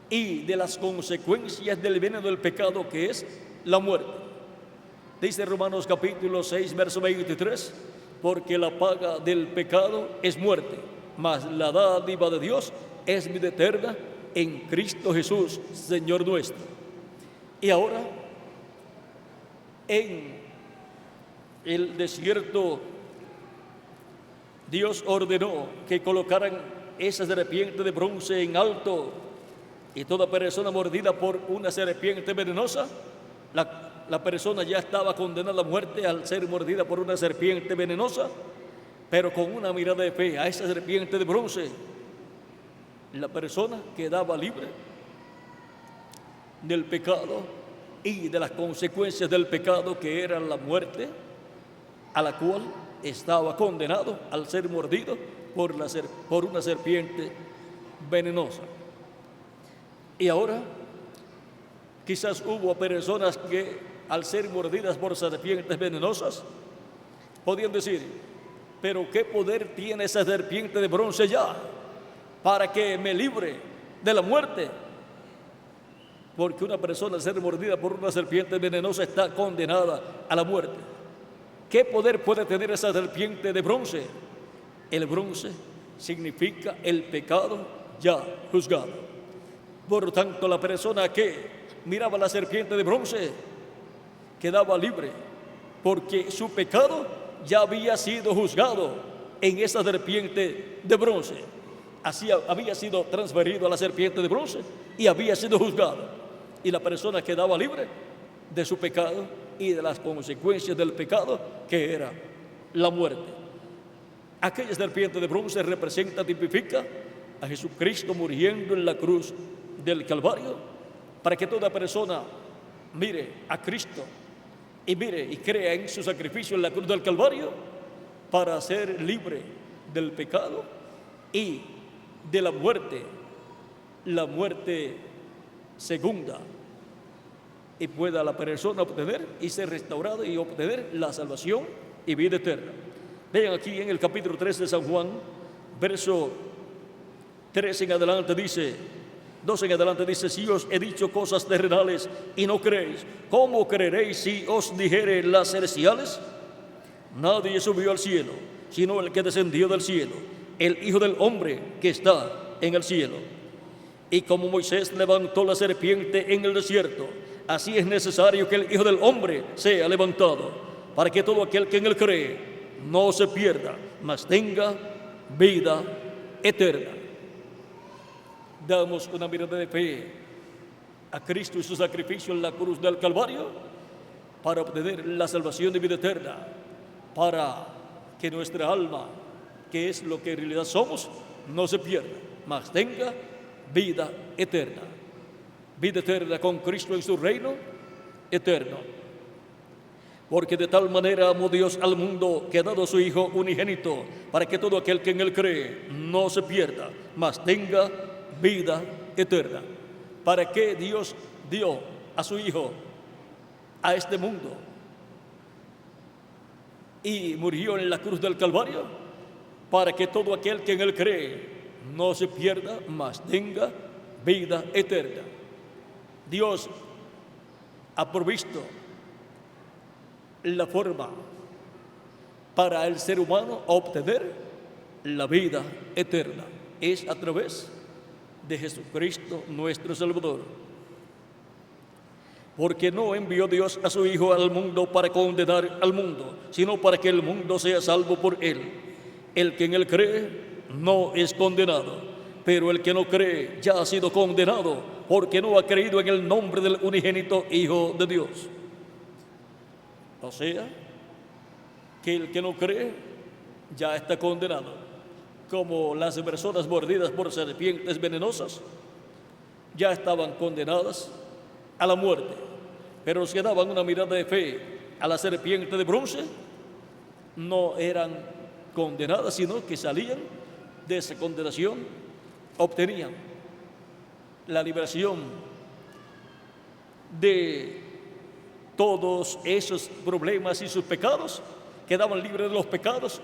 y de las consecuencias del veneno del pecado, que es la muerte. Dice Romanos capítulo 6, verso 23, porque la paga del pecado es muerte, mas la dádiva de Dios es vida eterna en Cristo Jesús, Señor nuestro. Y ahora, en el desierto, Dios ordenó que colocaran esa serpiente de bronce en alto, y toda persona mordida por una serpiente venenosa, la persona ya estaba condenada a muerte al ser mordida por una serpiente venenosa, pero con una mirada de fe a esa serpiente de bronce, la persona quedaba libre del pecado y de las consecuencias del pecado, que era la muerte, a la cual estaba condenado al ser mordido por una serpiente venenosa. Y ahora, quizás hubo personas que al ser mordidas por serpientes venenosas podían decir: pero ¿qué poder tiene esa serpiente de bronce ya para que me libre de la muerte? porque una persona al ser mordida por una serpiente venenosa está condenada a la muerte. ¿Qué poder puede tener esa serpiente de bronce? El bronce significa el pecado ya juzgado. Por lo tanto, la persona que miraba la serpiente de bronce quedaba libre, porque su pecado ya había sido juzgado en esa serpiente de bronce. Así había sido transferido a la serpiente de bronce y había sido juzgado. Y la persona quedaba libre de su pecado y de las consecuencias del pecado, que era la muerte. Aquella serpiente de bronce representa, tipifica a Jesucristo muriendo en la cruz del Calvario, para que toda persona mire a Cristo y mire y crea en su sacrificio en la cruz del Calvario, para ser libre del pecado y de la muerte segunda, y pueda la persona obtener y ser restaurada y obtener la salvación y vida eterna. Vean aquí en el capítulo 3 de San Juan, verso 3 en adelante dice, 2 en adelante dice: si os he dicho cosas terrenales y no creéis, ¿cómo creeréis si os dijere las celestiales? Nadie subió al cielo, sino el que descendió del cielo, el Hijo del Hombre que está en el cielo. Y como Moisés levantó la serpiente en el desierto, así es necesario que el Hijo del Hombre sea levantado, para que todo aquel que en él cree no se pierda, mas tenga vida eterna. Damos una mirada de fe a Cristo y su sacrificio en la cruz del Calvario para obtener la salvación de vida eterna, para que nuestra alma, que es lo que en realidad somos, no se pierda, mas tenga vida eterna. Vida eterna con Cristo en su reino eterno. Porque de tal manera amó Dios al mundo que ha dado a su Hijo unigénito, para que todo aquel que en él cree no se pierda, mas tenga vida eterna. ¿Para qué Dios dio a su Hijo a este mundo y murió en la cruz del Calvario? Para que todo aquel que en él cree no se pierda, mas tenga vida eterna. Dios ha provisto la forma para el ser humano obtener la vida eterna. Es a través de Jesucristo nuestro Salvador. Porque no envió Dios a su Hijo al mundo para condenar al mundo, sino para que el mundo sea salvo por él. El que en él cree no es condenado, pero el que no cree ya ha sido condenado, porque no ha creído en el nombre del unigénito Hijo de Dios. O sea, que el que no cree ya está condenado. Como las personas mordidas por serpientes venenosas ya estaban condenadas a la muerte, pero los que daban una mirada de fe a la serpiente de bronce no eran condenadas, sino que salían de esa condenación, obtenían la liberación de todos esos problemas y sus pecados, quedaban libres de los pecados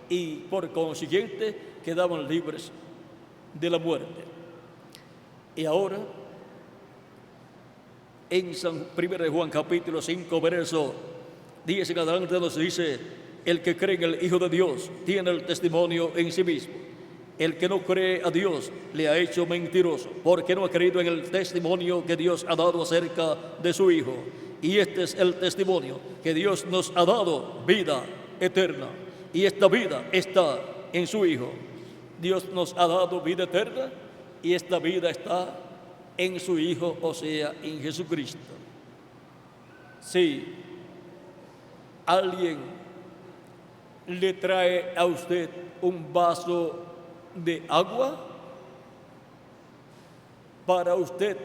y por consiguiente quedaban libres de la muerte. Y ahora, en 1 Juan capítulo 5, verso 10 en adelante nos dice: el que cree en el Hijo de Dios tiene el testimonio en sí mismo. El que no cree a Dios le ha hecho mentiroso, porque no ha creído en el testimonio que Dios ha dado acerca de su Hijo. Y este es el testimonio, que Dios nos ha dado vida eterna, y esta vida está en su Hijo. Dios nos ha dado vida eterna y esta vida está en su Hijo, o sea, en Jesucristo. Si alguien le trae a usted un vaso de agua, para usted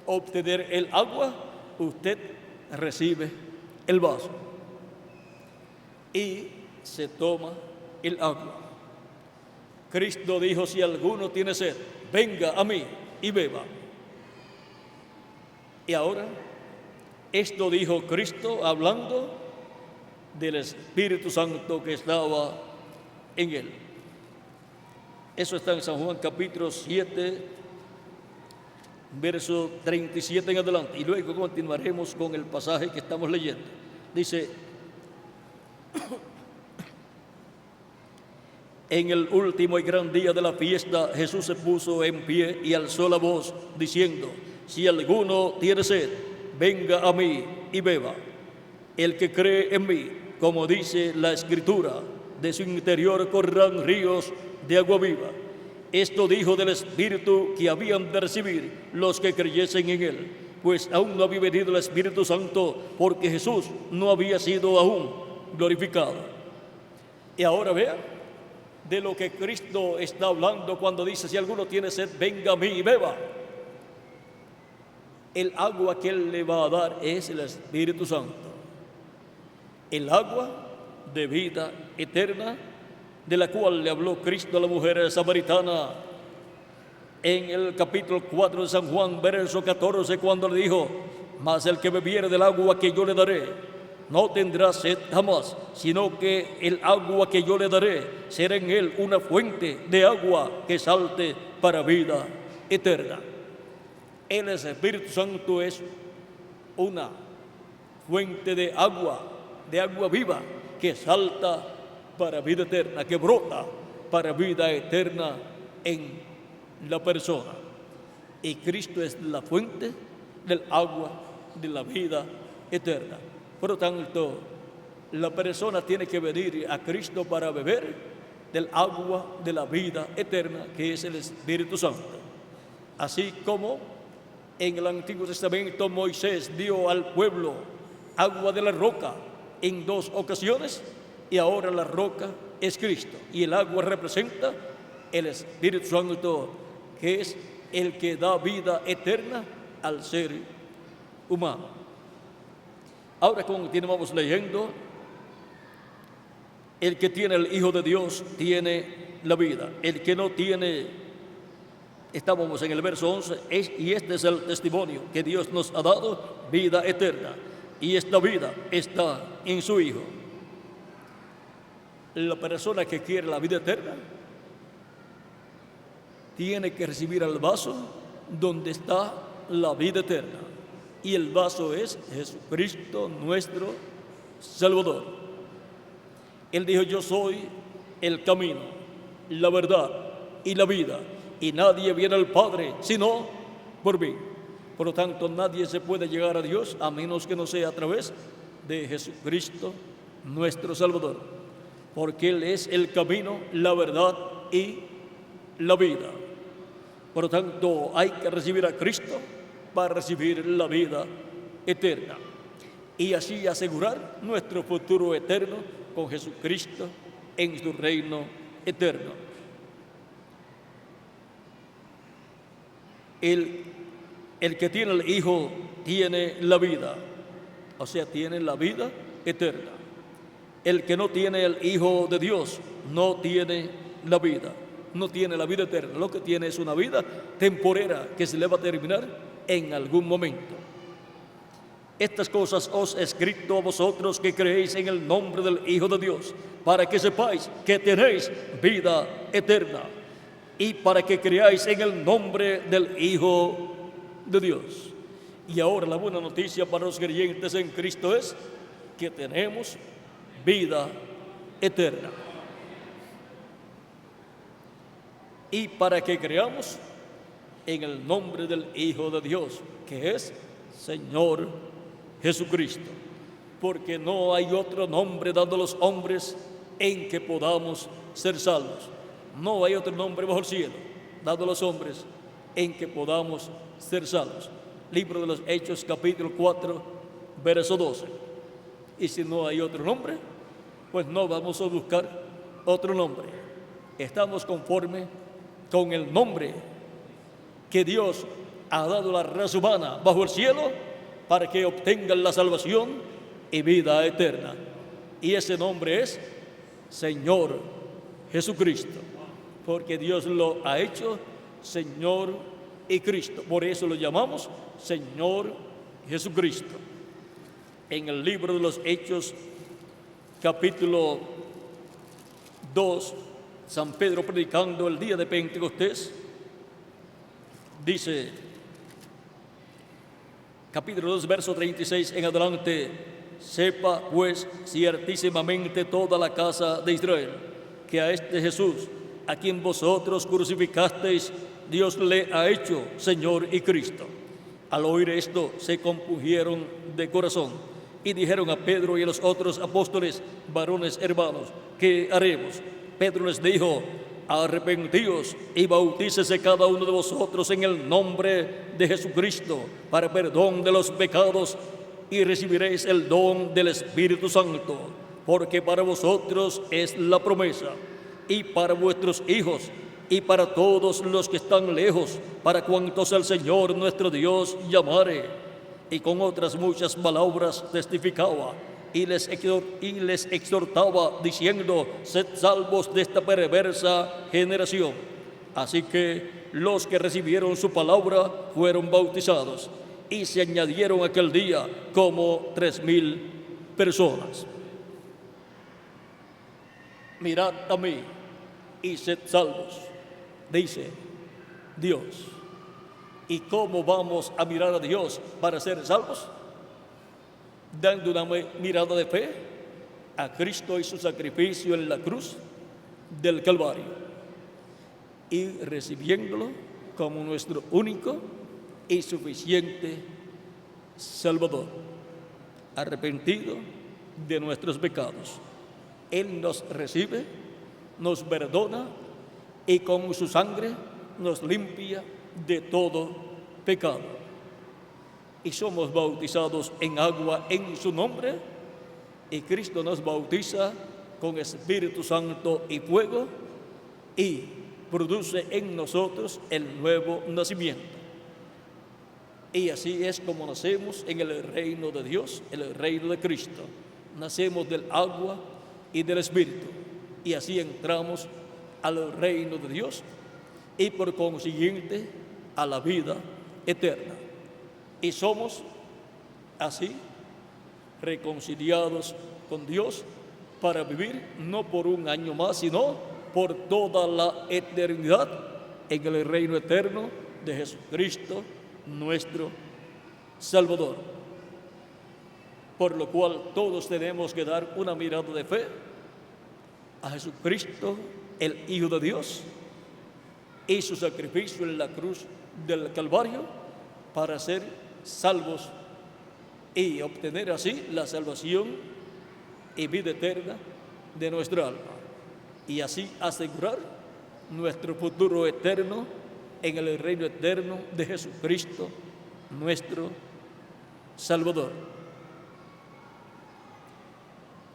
obtener el agua, usted recibe el vaso y se toma el agua. Cristo dijo: si alguno tiene sed, venga a mí y beba. Y ahora, esto dijo Cristo hablando del Espíritu Santo que estaba en él. Eso está en San Juan capítulo 7, verso 37 en adelante, y luego continuaremos con el pasaje que estamos leyendo. Dice: en el último y gran día de la fiesta, Jesús se puso en pie y alzó la voz, diciendo: si alguno tiene sed, venga a mí y beba. El que cree en mí, como dice la Escritura, de su interior correrán ríos de agua viva. Esto dijo del Espíritu que habían de recibir los que creyesen en Él, pues aún no había venido el Espíritu Santo, porque Jesús no había sido aún glorificado. Y ahora vean de lo que Cristo está hablando cuando dice: si alguno tiene sed, venga a mí y beba. El agua que Él le va a dar es el Espíritu Santo, el agua de vida eterna, de la cual le habló Cristo a la mujer samaritana en el capítulo 4 de San Juan, verso 14, cuando le dijo: mas el que bebiere del agua que yo le daré, no tendrá sed jamás, sino que el agua que yo le daré será en él una fuente de agua que salte para vida eterna. El Espíritu Santo es una fuente de agua viva, que salta para vida eterna, que brota para vida eterna en la persona. Y Cristo es la fuente del agua de la vida eterna. Por lo tanto, la persona tiene que venir a Cristo para beber del agua de la vida eterna, que es el Espíritu Santo. Así como en el Antiguo Testamento Moisés dio al pueblo agua de la roca en 2 ocasiones, y ahora la roca es Cristo, y el agua representa el Espíritu Santo, que es el que da vida eterna al ser humano. Ahora continuamos leyendo: el que tiene el Hijo de Dios tiene la vida. El que no tiene, estábamos en el verso 11, y este es el testimonio que Dios nos ha dado, vida eterna, y esta vida está en su Hijo. La persona que quiere la vida eterna tiene que recibir el vaso donde está la vida eterna, y el vaso es Jesucristo, nuestro Salvador. Él dijo: yo soy el camino, la verdad y la vida, y nadie viene al Padre sino por mí. Por lo tanto, nadie se puede llegar a Dios a menos que no sea a través de Jesucristo, nuestro Salvador, porque Él es el camino, la verdad y la vida. Por lo tanto, hay que recibir a Cristo para recibir la vida eterna, y así asegurar nuestro futuro eterno con Jesucristo en su reino eterno. El que tiene el Hijo tiene la vida, o sea, tiene la vida eterna. El que no tiene el Hijo de Dios no tiene la vida, no tiene la vida eterna. Lo que tiene es una vida temporera que se le va a terminar en algún momento. Estas cosas os he escrito a vosotros que creéis en el nombre del Hijo de Dios, para que sepáis que tenéis vida eterna, y para que creáis en el nombre del Hijo de Dios. Y ahora la buena noticia para los creyentes en Cristo es que tenemos vida eterna. Y para que creamos en el nombre del Hijo de Dios, que es Señor Jesucristo, porque no hay otro nombre dado a los hombres en que podamos ser salvos. No hay otro nombre bajo el cielo dado a los hombres en que podamos ser salvos. Libro de los Hechos, capítulo 4, verso 12. Y si no hay otro nombre, pues no vamos a buscar otro nombre. Estamos conforme con el nombre que Dios ha dado a la raza humana bajo el cielo para que obtengan la salvación y vida eterna. Y ese nombre es Señor Jesucristo, porque Dios lo ha hecho Señor y Cristo. Por eso lo llamamos Señor Jesucristo. En el libro de los Hechos, capítulo 2, San Pedro predicando el día de Pentecostés, dice capítulo 2, verso 36 en adelante. Sepa pues ciertísimamente toda la casa de Israel que a este Jesús, a quien vosotros crucificasteis, Dios le ha hecho Señor y Cristo. Al oír esto, se compungieron de corazón y dijeron a Pedro y a los otros apóstoles: varones hermanos, ¿qué haremos? Pedro les dijo: arrepentíos y bautícese cada uno de vosotros en el nombre de Jesucristo para perdón de los pecados, y recibiréis el don del Espíritu Santo, porque para vosotros es la promesa, y para vuestros hijos, y para todos los que están lejos, para cuantos el Señor nuestro Dios llamare. Y con otras muchas palabras testificaba y les exhortaba, diciendo: sed salvos de esta perversa generación. Así que los que recibieron su palabra fueron bautizados, y se añadieron aquel día como 3,000 personas. Mirad a mí y sed salvos, dice Dios. ¿Y cómo vamos a mirar a Dios para ser salvos? Dando una mirada de fe a Cristo y su sacrificio en la cruz del Calvario, y recibiéndolo como nuestro único y suficiente Salvador. Arrepentido de nuestros pecados, Él nos recibe, nos perdona y con su sangre nos limpia de todo pecado. Y somos bautizados en agua en su nombre, y Cristo nos bautiza con Espíritu Santo y fuego, y produce en nosotros el nuevo nacimiento. Y así es como nacemos en el reino de Dios, en el reino de Cristo. Nacemos del agua y del Espíritu, y así entramos al reino de Dios y por consiguiente a la vida eterna. Y somos así reconciliados con Dios para vivir no por un año más, sino por toda la eternidad en el reino eterno de Jesucristo, nuestro Salvador. Por lo cual todos tenemos que dar una mirada de fe a Jesucristo, el Hijo de Dios, y su sacrificio en la cruz del Calvario, para ser salvos y obtener así la salvación y vida eterna de nuestra alma, y así asegurar nuestro futuro eterno en el reino eterno de Jesucristo, nuestro Salvador.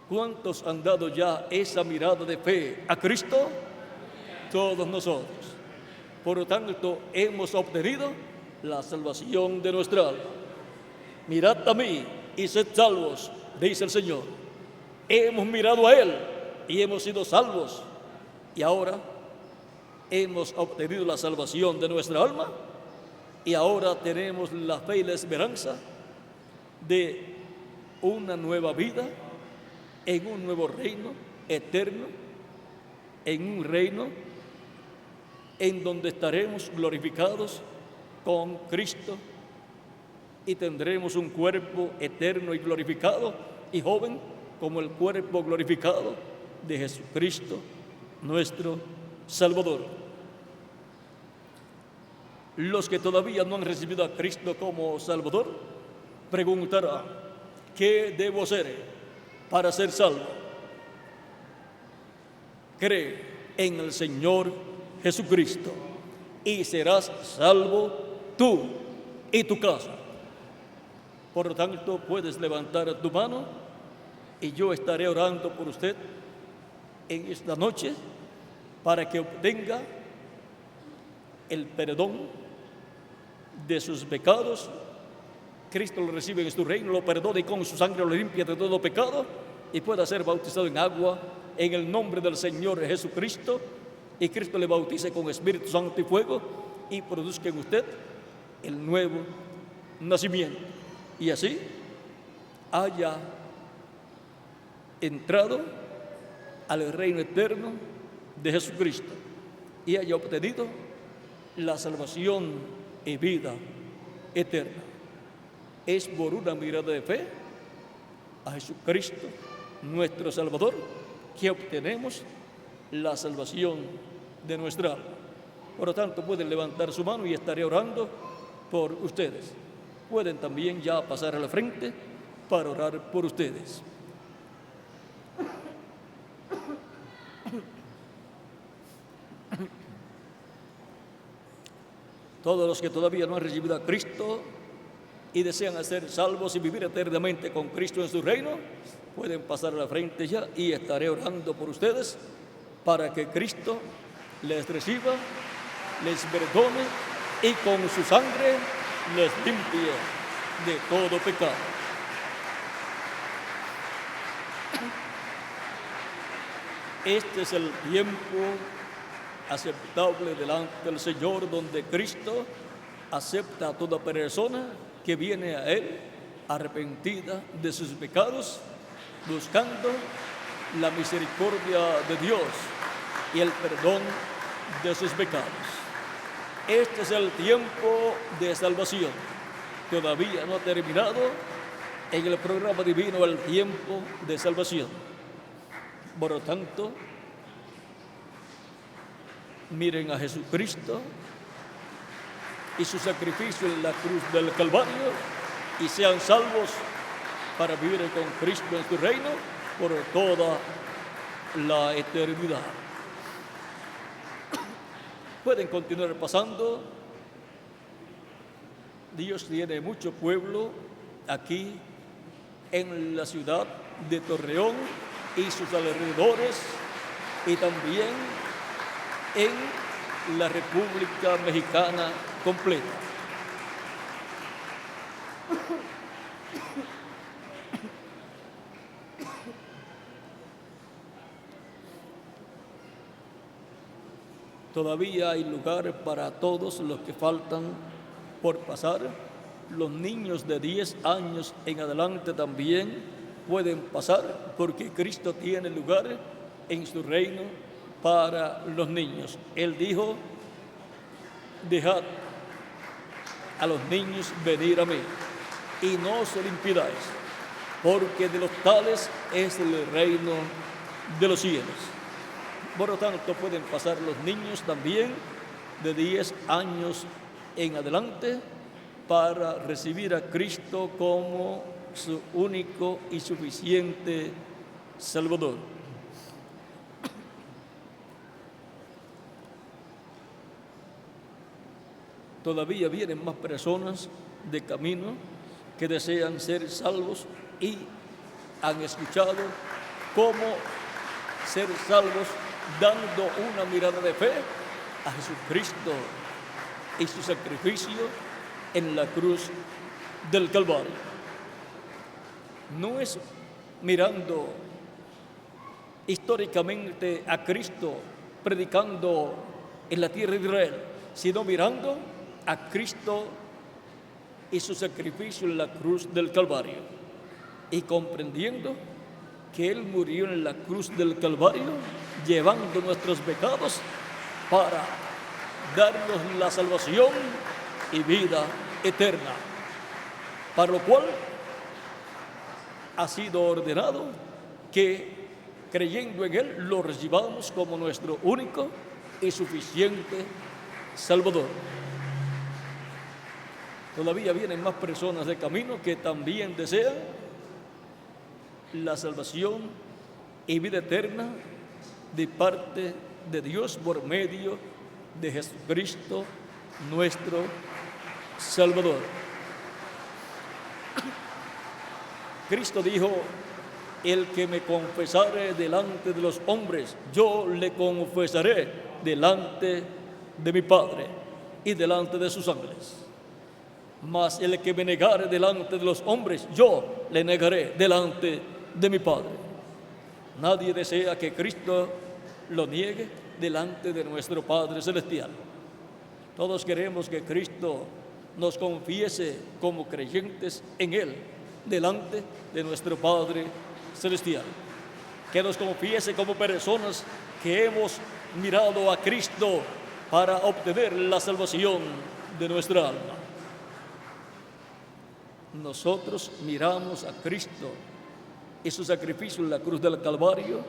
¿Cuántos han dado ya esa mirada de fe a Cristo? Todos nosotros. Por lo tanto, hemos obtenido la salvación de nuestra alma. Mirad a mí y sed salvos, dice el Señor. Hemos mirado a Él y hemos sido salvos, y ahora hemos obtenido la salvación de nuestra alma, y ahora tenemos la fe y la esperanza de una nueva vida en un nuevo reino eterno, en un reino en donde estaremos glorificados con Cristo, y tendremos un cuerpo eterno y glorificado y joven como el cuerpo glorificado de Jesucristo, nuestro Salvador. Los que todavía no han recibido a Cristo como Salvador preguntarán: ¿qué debo hacer para ser salvo? Cree en el Señor Jesucristo y serás salvo tú y tu casa. Por lo tanto, puedes levantar tu mano y yo estaré orando por usted en esta noche para que obtenga el perdón de sus pecados. Cristo lo recibe en su reino, lo perdona y con su sangre lo limpia de todo pecado, y pueda ser bautizado en agua en el nombre del Señor Jesucristo, y Cristo le bautice con Espíritu Santo y fuego, y produzca en usted el nuevo nacimiento, y así haya entrado al reino eterno de Jesucristo y haya obtenido la salvación y vida eterna. Es por una mirada de fe a Jesucristo, nuestro Salvador, que obtenemos la salvación de nuestra alma. Por lo tanto, pueden levantar su mano y estaré orando por ustedes. Pueden también ya pasar a la frente para orar por ustedes. Todos los que todavía no han recibido a Cristo y desean ser salvos y vivir eternamente con Cristo en su reino, pueden pasar a la frente ya y estaré orando por ustedes para que Cristo les reciba, les perdone y con su sangre les limpie de todo pecado. Este es el tiempo aceptable delante del Señor, donde Cristo acepta a toda persona que viene a Él arrepentida de sus pecados, buscando la misericordia de Dios y el perdón de sus pecados. Este es el tiempo de salvación. Todavía no ha terminado en el programa divino el tiempo de salvación. Por lo tanto, miren a Jesucristo y su sacrificio en la cruz del Calvario y sean salvos para vivir con Cristo en su reino por toda la eternidad. Pueden continuar pasando. Dios tiene mucho pueblo aquí en la ciudad de Torreón y sus alrededores, y también en la República Mexicana completa. Todavía hay lugar para todos los que faltan por pasar. Los niños de 10 años en adelante también pueden pasar, porque Cristo tiene lugar en su reino para los niños. Él dijo: dejad a los niños venir a mí y no os lo impidáis, porque de los tales es el reino de los cielos. Por lo tanto, pueden pasar los niños también de 10 años en adelante para recibir a Cristo como su único y suficiente Salvador. Todavía vienen más personas de camino que desean ser salvos y han escuchado cómo ser salvos dando una mirada de fe a Jesucristo y su sacrificio en la cruz del Calvario. No es mirando históricamente a Cristo predicando en la tierra de Israel, sino mirando a Cristo y su sacrificio en la cruz del Calvario, y comprendiendo que Él murió en la cruz del Calvario llevando nuestros pecados para darnos la salvación y vida eterna, para lo cual ha sido ordenado que, creyendo en Él, lo recibamos como nuestro único y suficiente Salvador. Todavía vienen más personas de camino que también desean la salvación y vida eterna de parte de Dios por medio de Jesucristo, nuestro Salvador. Cristo dijo: el que me confesare delante de los hombres, yo le confesaré delante de mi Padre y delante de sus ángeles. Mas el que me negare delante de los hombres, yo le negaré delante de mi Padre. Nadie desea que Cristo lo niegue delante de nuestro Padre Celestial. Todos queremos que Cristo nos confiese como creyentes en Él delante de nuestro Padre Celestial. Que nos confiese como personas que hemos mirado a Cristo para obtener la salvación de nuestra alma. nosotros miramos a Cristo y su sacrificio en la cruz del Calvario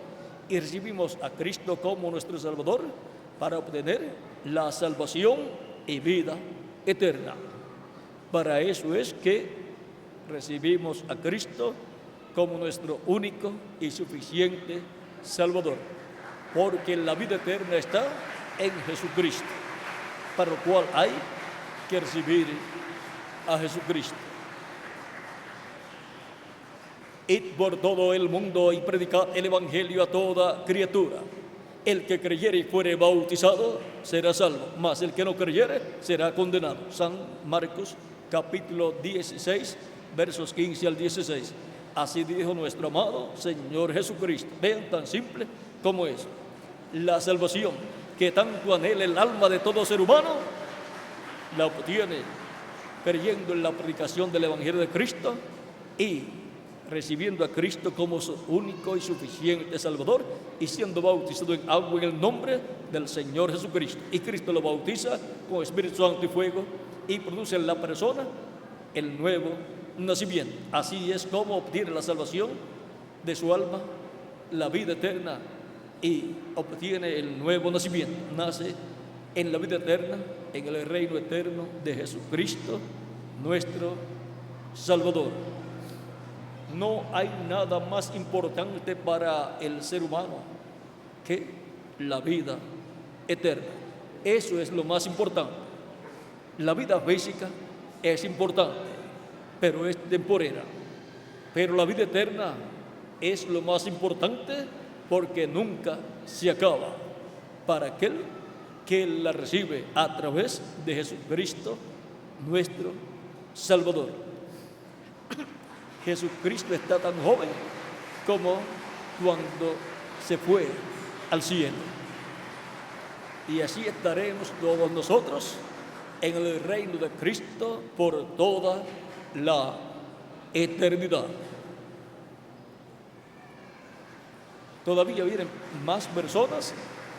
y recibimos a Cristo como nuestro Salvador para obtener la salvación y vida eterna. Para eso es que recibimos a Cristo como nuestro único y suficiente Salvador, porque la vida eterna está en Jesucristo, para lo cual hay que recibir a Jesucristo. Id por todo el mundo y predicad el Evangelio a toda criatura. El que creyere y fuere bautizado será salvo, mas el que no creyere será condenado. San Marcos capítulo 16, versos 15 al 16. Así dijo nuestro amado Señor Jesucristo. Vean tan simple como es. La salvación que tanto anhela el alma de todo ser humano, la obtiene creyendo en la predicación del Evangelio de Cristo y recibiendo a Cristo como su único y suficiente Salvador y siendo bautizado en agua en el nombre del Señor Jesucristo. Y Cristo lo bautiza con Espíritu Santo y fuego y produce en la persona el nuevo nacimiento. Así es como obtiene la salvación de su alma, la vida eterna y obtiene el nuevo nacimiento. Nace en la vida eterna, en el reino eterno de Jesucristo, nuestro Salvador. No hay nada más importante para el ser humano que la vida eterna. Eso es lo más importante. La vida física es importante, pero es temporera. Pero la vida eterna es lo más importante porque nunca se acaba para aquel que la recibe a través de Jesucristo, nuestro Salvador. Jesucristo está tan joven como cuando se fue al cielo. Y así estaremos todos nosotros en el reino de Cristo por toda la eternidad. Todavía vienen más personas.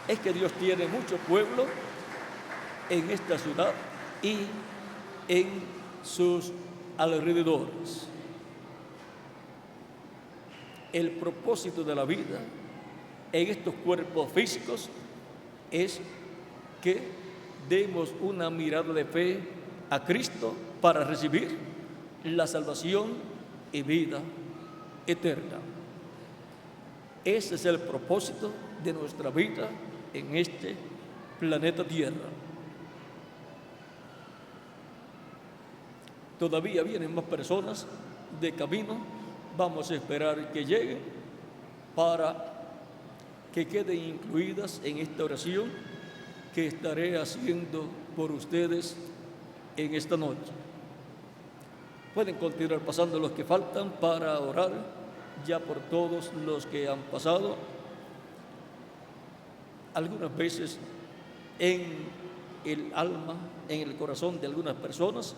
Es que Dios tiene mucho pueblo en esta ciudad y en sus alrededores. El propósito de la vida en estos cuerpos físicos es que demos una mirada de fe a Cristo para recibir la salvación y vida eterna. Ese es el propósito de nuestra vida en este planeta Tierra. Todavía vienen más personas de camino. Vamos a esperar que lleguen para que queden incluidas en esta oración que estaré haciendo por ustedes en esta noche. Pueden continuar pasando los que faltan para orar ya por todos los que han pasado. Algunas veces en el alma, en el corazón de algunas personas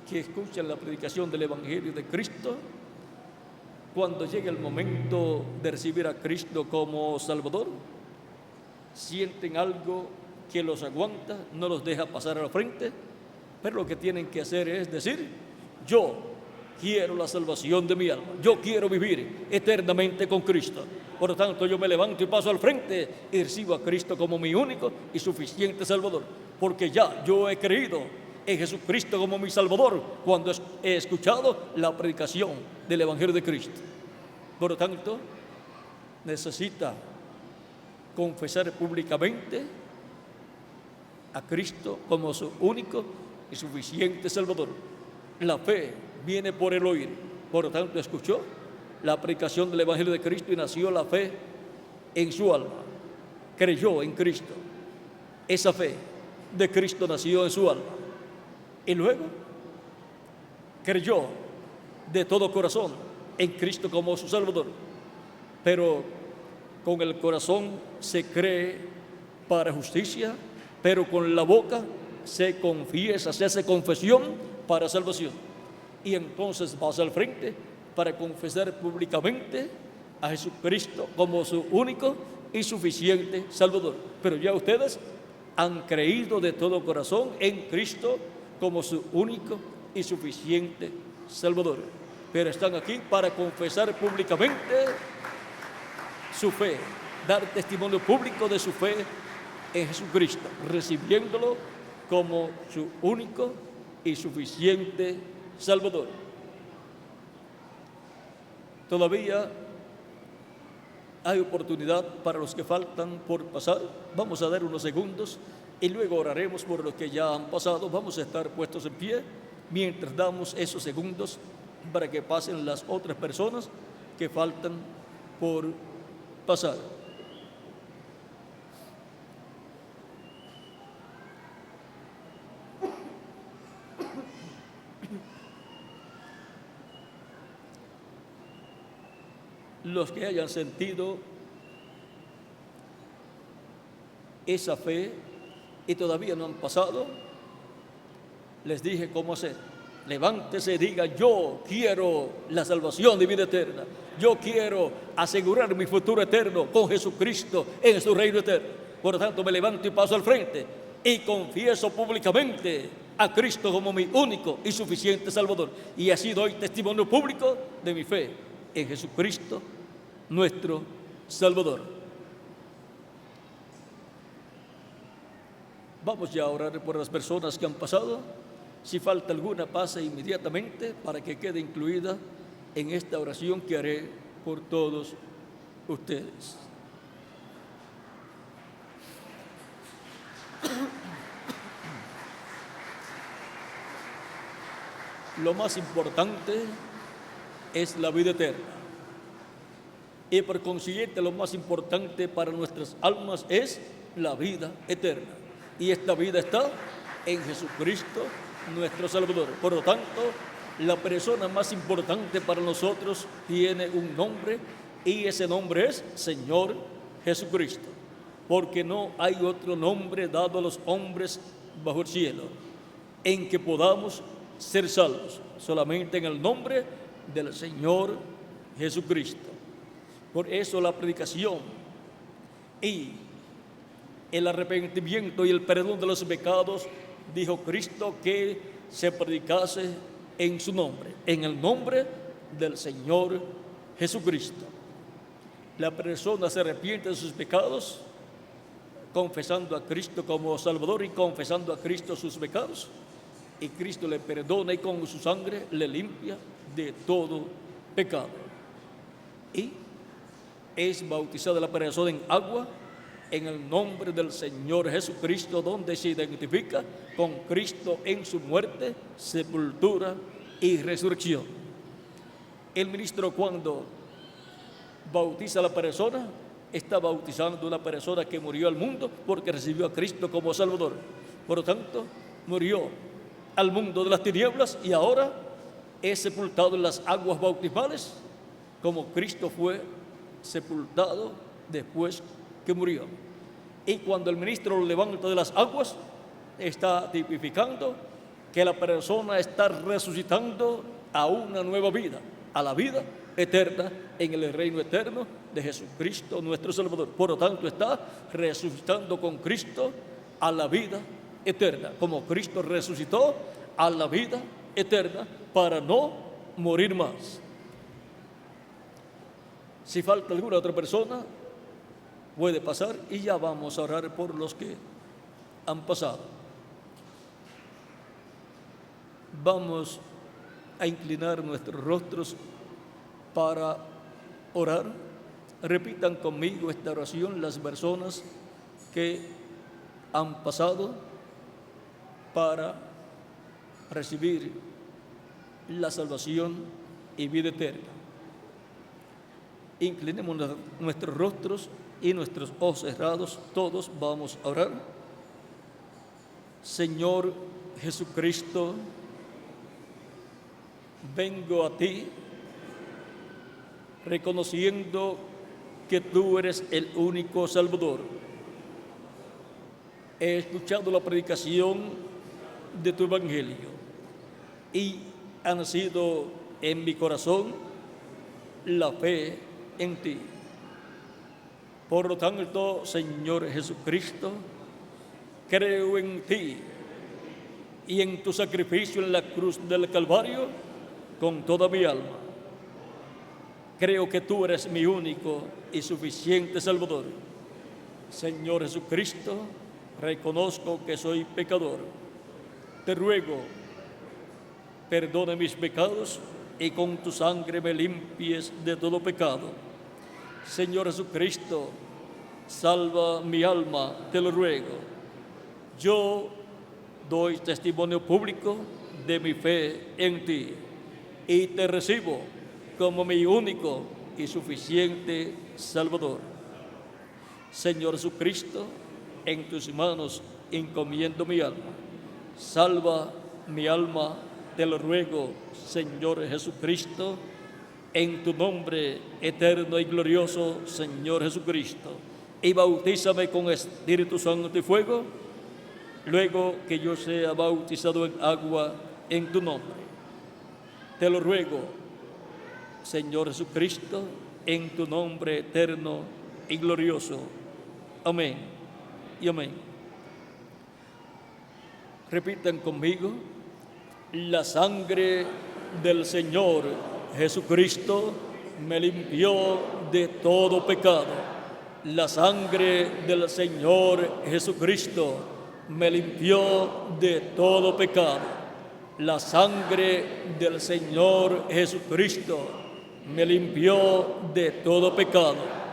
que escuchan la predicación del Evangelio de Cristo, cuando llega el momento de recibir a Cristo como Salvador, sienten algo que los aguanta, no los deja pasar a la frente, pero lo que tienen que hacer es decir: yo quiero la salvación de mi alma, yo quiero vivir eternamente con Cristo. Por lo tanto, yo me levanto y paso al frente y recibo a Cristo como mi único y suficiente Salvador, porque ya yo he creído en Jesucristo como mi Salvador cuando he escuchado la predicación del Evangelio de Cristo. Por lo tanto, necesita confesar públicamente a Cristo como su único y suficiente Salvador. La fe viene por el oír. Por lo tanto, escuchó la predicación del Evangelio de Cristo y nació la fe en su alma. Creyó en Cristo. Esa fe de Cristo nació en su alma. Y luego creyó de todo corazón en Cristo como su Salvador. Pero con el corazón se cree para justicia, pero con la boca se confiesa, se hace confesión para salvación. Y entonces vas al frente para confesar públicamente a Jesucristo como su único y suficiente Salvador. Pero ya ustedes han creído de todo corazón en Cristo como su único y suficiente Salvador, pero están aquí para confesar públicamente su fe, dar testimonio público de su fe en Jesucristo, recibiéndolo como su único y suficiente Salvador. Todavía hay oportunidad para los que faltan por pasar. Vamos a dar unos segundos y luego oraremos por los que ya han pasado. Vamos a estar puestos en pie mientras damos esos segundos para que pasen las otras personas que faltan por pasar. Los que hayan sentido esa fe y todavía no han pasado, les dije cómo hacer. Levántese y diga: yo quiero la salvación de vida eterna. Yo quiero asegurar mi futuro eterno con Jesucristo en su reino eterno. Por lo tanto, me levanto y paso al frente y confieso públicamente a Cristo como mi único y suficiente Salvador. Y así doy testimonio público de mi fe en Jesucristo, nuestro Salvador. Vamos ya a orar por las personas que han pasado. Si falta alguna, pase inmediatamente para que quede incluida en esta oración que haré por todos ustedes. Lo más importante es la vida eterna. Y por consiguiente, lo más importante para nuestras almas es la vida eterna. Y esta vida está en Jesucristo, nuestro Salvador. Por lo tanto, la persona más importante para nosotros tiene un nombre, y ese nombre es Señor Jesucristo. Porque no hay otro nombre dado a los hombres bajo el cielo en que podamos ser salvos, solamente en el nombre del Señor Jesucristo. Por eso la predicación y el arrepentimiento y el perdón de los pecados, dijo Cristo que se predicase en su nombre, en el nombre del Señor Jesucristo. La persona se arrepiente de sus pecados, confesando a Cristo como Salvador y confesando a Cristo sus pecados, y Cristo le perdona y con su sangre le limpia de todo pecado. Y es bautizada la persona en agua en el nombre del Señor Jesucristo, donde se identifica con Cristo en su muerte, sepultura y resurrección. El ministro, cuando bautiza a la persona, está bautizando a una persona que murió al mundo porque recibió a Cristo como Salvador. Por lo tanto, murió al mundo de las tinieblas y ahora es sepultado en las aguas bautismales, como Cristo fue sepultado después que murió. Y cuando el ministro lo levanta de las aguas, está tipificando que la persona está resucitando a una nueva vida, a la vida eterna en el reino eterno de Jesucristo nuestro Salvador. Por lo tanto, está resucitando con Cristo a la vida eterna, como Cristo resucitó a la vida eterna para no morir más. Si falta alguna otra persona, puede pasar y ya vamos a orar por los que han pasado. Vamos a inclinar nuestros rostros para orar. Repitan conmigo esta oración las personas que han pasado para recibir la salvación y vida eterna. Inclinemos nuestros rostros y nuestros ojos cerrados. Todos vamos a orar. Señor Jesucristo, vengo a ti reconociendo que tú eres el único Salvador. He escuchado la predicación de tu evangelio y ha nacido en mi corazón la fe en ti. Por lo tanto, Señor Jesucristo, creo en ti y en tu sacrificio en la cruz del Calvario con toda mi alma. Creo que tú eres mi único y suficiente Salvador. Señor Jesucristo, reconozco que soy pecador. Te ruego, perdona mis pecados y con tu sangre me limpies de todo pecado. Señor Jesucristo, salva mi alma, te lo ruego. Yo doy testimonio público de mi fe en ti y te recibo como mi único y suficiente Salvador. Señor Jesucristo, en tus manos encomiendo mi alma. Salva mi alma, te lo ruego, Señor Jesucristo, en tu nombre eterno y glorioso, Señor Jesucristo. Y bautízame con Espíritu Santo y fuego, luego que yo sea bautizado en agua en tu nombre. Te lo ruego, Señor Jesucristo, en tu nombre eterno y glorioso. Amén y amén. Repitan conmigo: la sangre del Señor Jesucristo me limpió de todo pecado. La sangre del Señor Jesucristo me limpió de todo pecado. La sangre del Señor Jesucristo me limpió de todo pecado.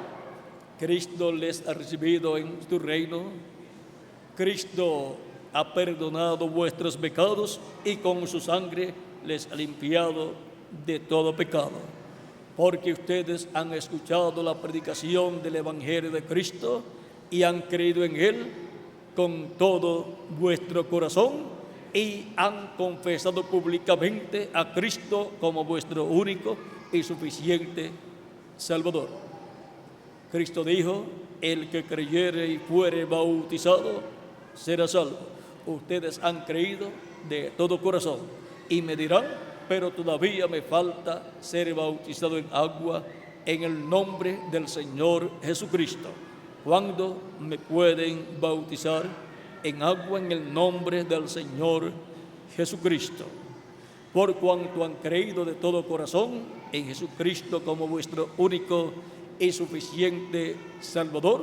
Cristo les ha recibido en tu reino. Cristo ha perdonado vuestros pecados y con su sangre les ha limpiado de todo pecado. Porque ustedes han escuchado la predicación del Evangelio de Cristo y han creído en Él con todo vuestro corazón y han confesado públicamente a Cristo como vuestro único y suficiente Salvador. Cristo dijo: el que creyere y fuere bautizado será salvo. Ustedes han creído de todo corazón y me dirán: pero todavía me falta ser bautizado en agua en el nombre del Señor Jesucristo. ¿Cuándo me pueden bautizar en agua en el nombre del Señor Jesucristo? Por cuanto han creído de todo corazón en Jesucristo como vuestro único y suficiente Salvador,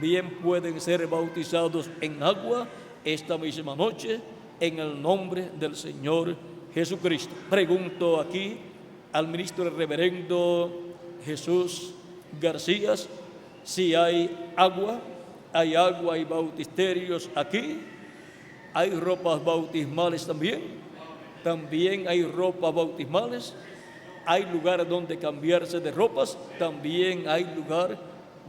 bien pueden ser bautizados en agua esta misma noche en el nombre del Señor Jesucristo. Pregunto aquí al ministro reverendo Jesús García si hay agua y bautisterios aquí. Hay ropas bautismales también hay ropas bautismales. Hay lugar donde cambiarse de ropas, también hay lugar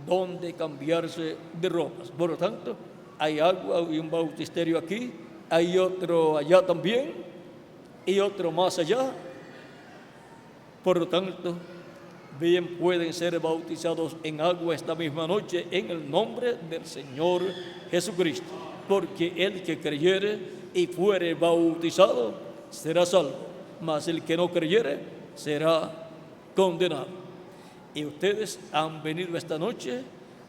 donde cambiarse de ropas. Por lo tanto, hay agua y un bautisterio aquí, hay otro allá también y otro más allá. Por lo tanto, bien pueden ser bautizados en agua esta misma noche en el nombre del Señor Jesucristo, porque el que creyere y fuere bautizado será salvo, mas el que no creyere será condenado. Y ustedes han venido esta noche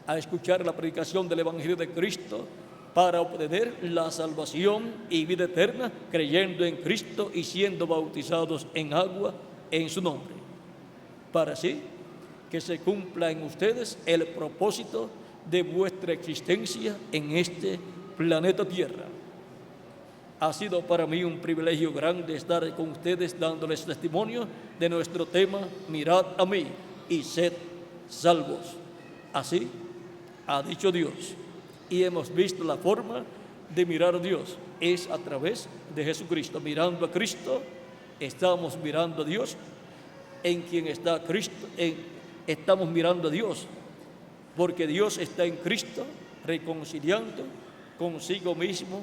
a escuchar la predicación del Evangelio de Cristo para obtener la salvación y vida eterna, creyendo en Cristo y siendo bautizados en agua en su nombre, para así que se cumpla en ustedes el propósito de vuestra existencia en este planeta Tierra. Ha sido para mí un privilegio grande estar con ustedes dándoles testimonio de nuestro tema: mirad a mí y sed salvos. Así ha dicho Dios. Y hemos visto la forma de mirar a Dios. Es a través de Jesucristo. Mirando a Cristo, estamos mirando a Dios. En quien está Cristo, estamos mirando a Dios. Porque Dios está en Cristo, reconciliando consigo mismo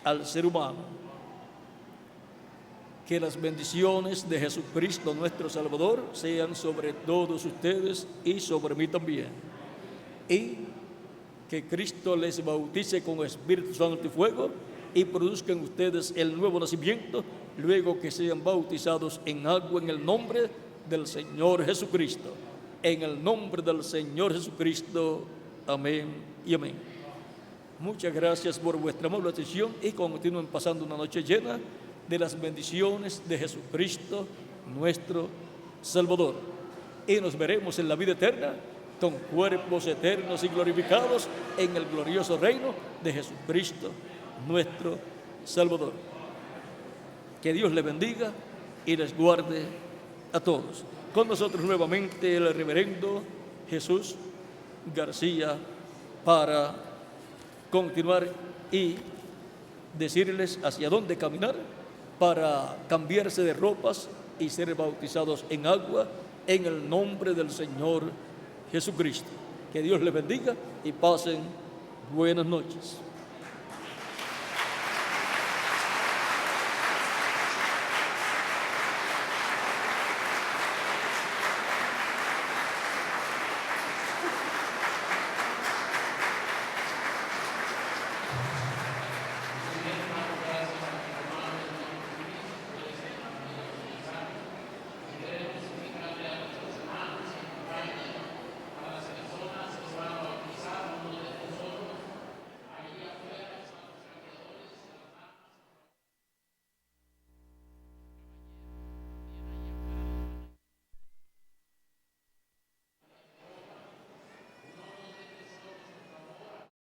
al ser humano. Que las bendiciones de Jesucristo nuestro Salvador sean sobre todos ustedes y sobre mí también. Y que Cristo les bautice con Espíritu Santo y fuego y produzca en ustedes el nuevo nacimiento, luego que sean bautizados en agua en el nombre del Señor Jesucristo. En el nombre del Señor Jesucristo. Amén y amén. Muchas gracias por vuestra amable atención y continúen pasando una noche llena de las bendiciones de Jesucristo nuestro Salvador. Y nos veremos en la vida eterna con cuerpos eternos y glorificados en el glorioso reino de Jesucristo, nuestro Salvador. Que Dios les bendiga y les guarde a todos. Con nosotros nuevamente el reverendo Jesús García para continuar y decirles hacia dónde caminar para cambiarse de ropas y ser bautizados en agua en el nombre del Señor Jesucristo. Que Dios les bendiga y pasen buenas noches.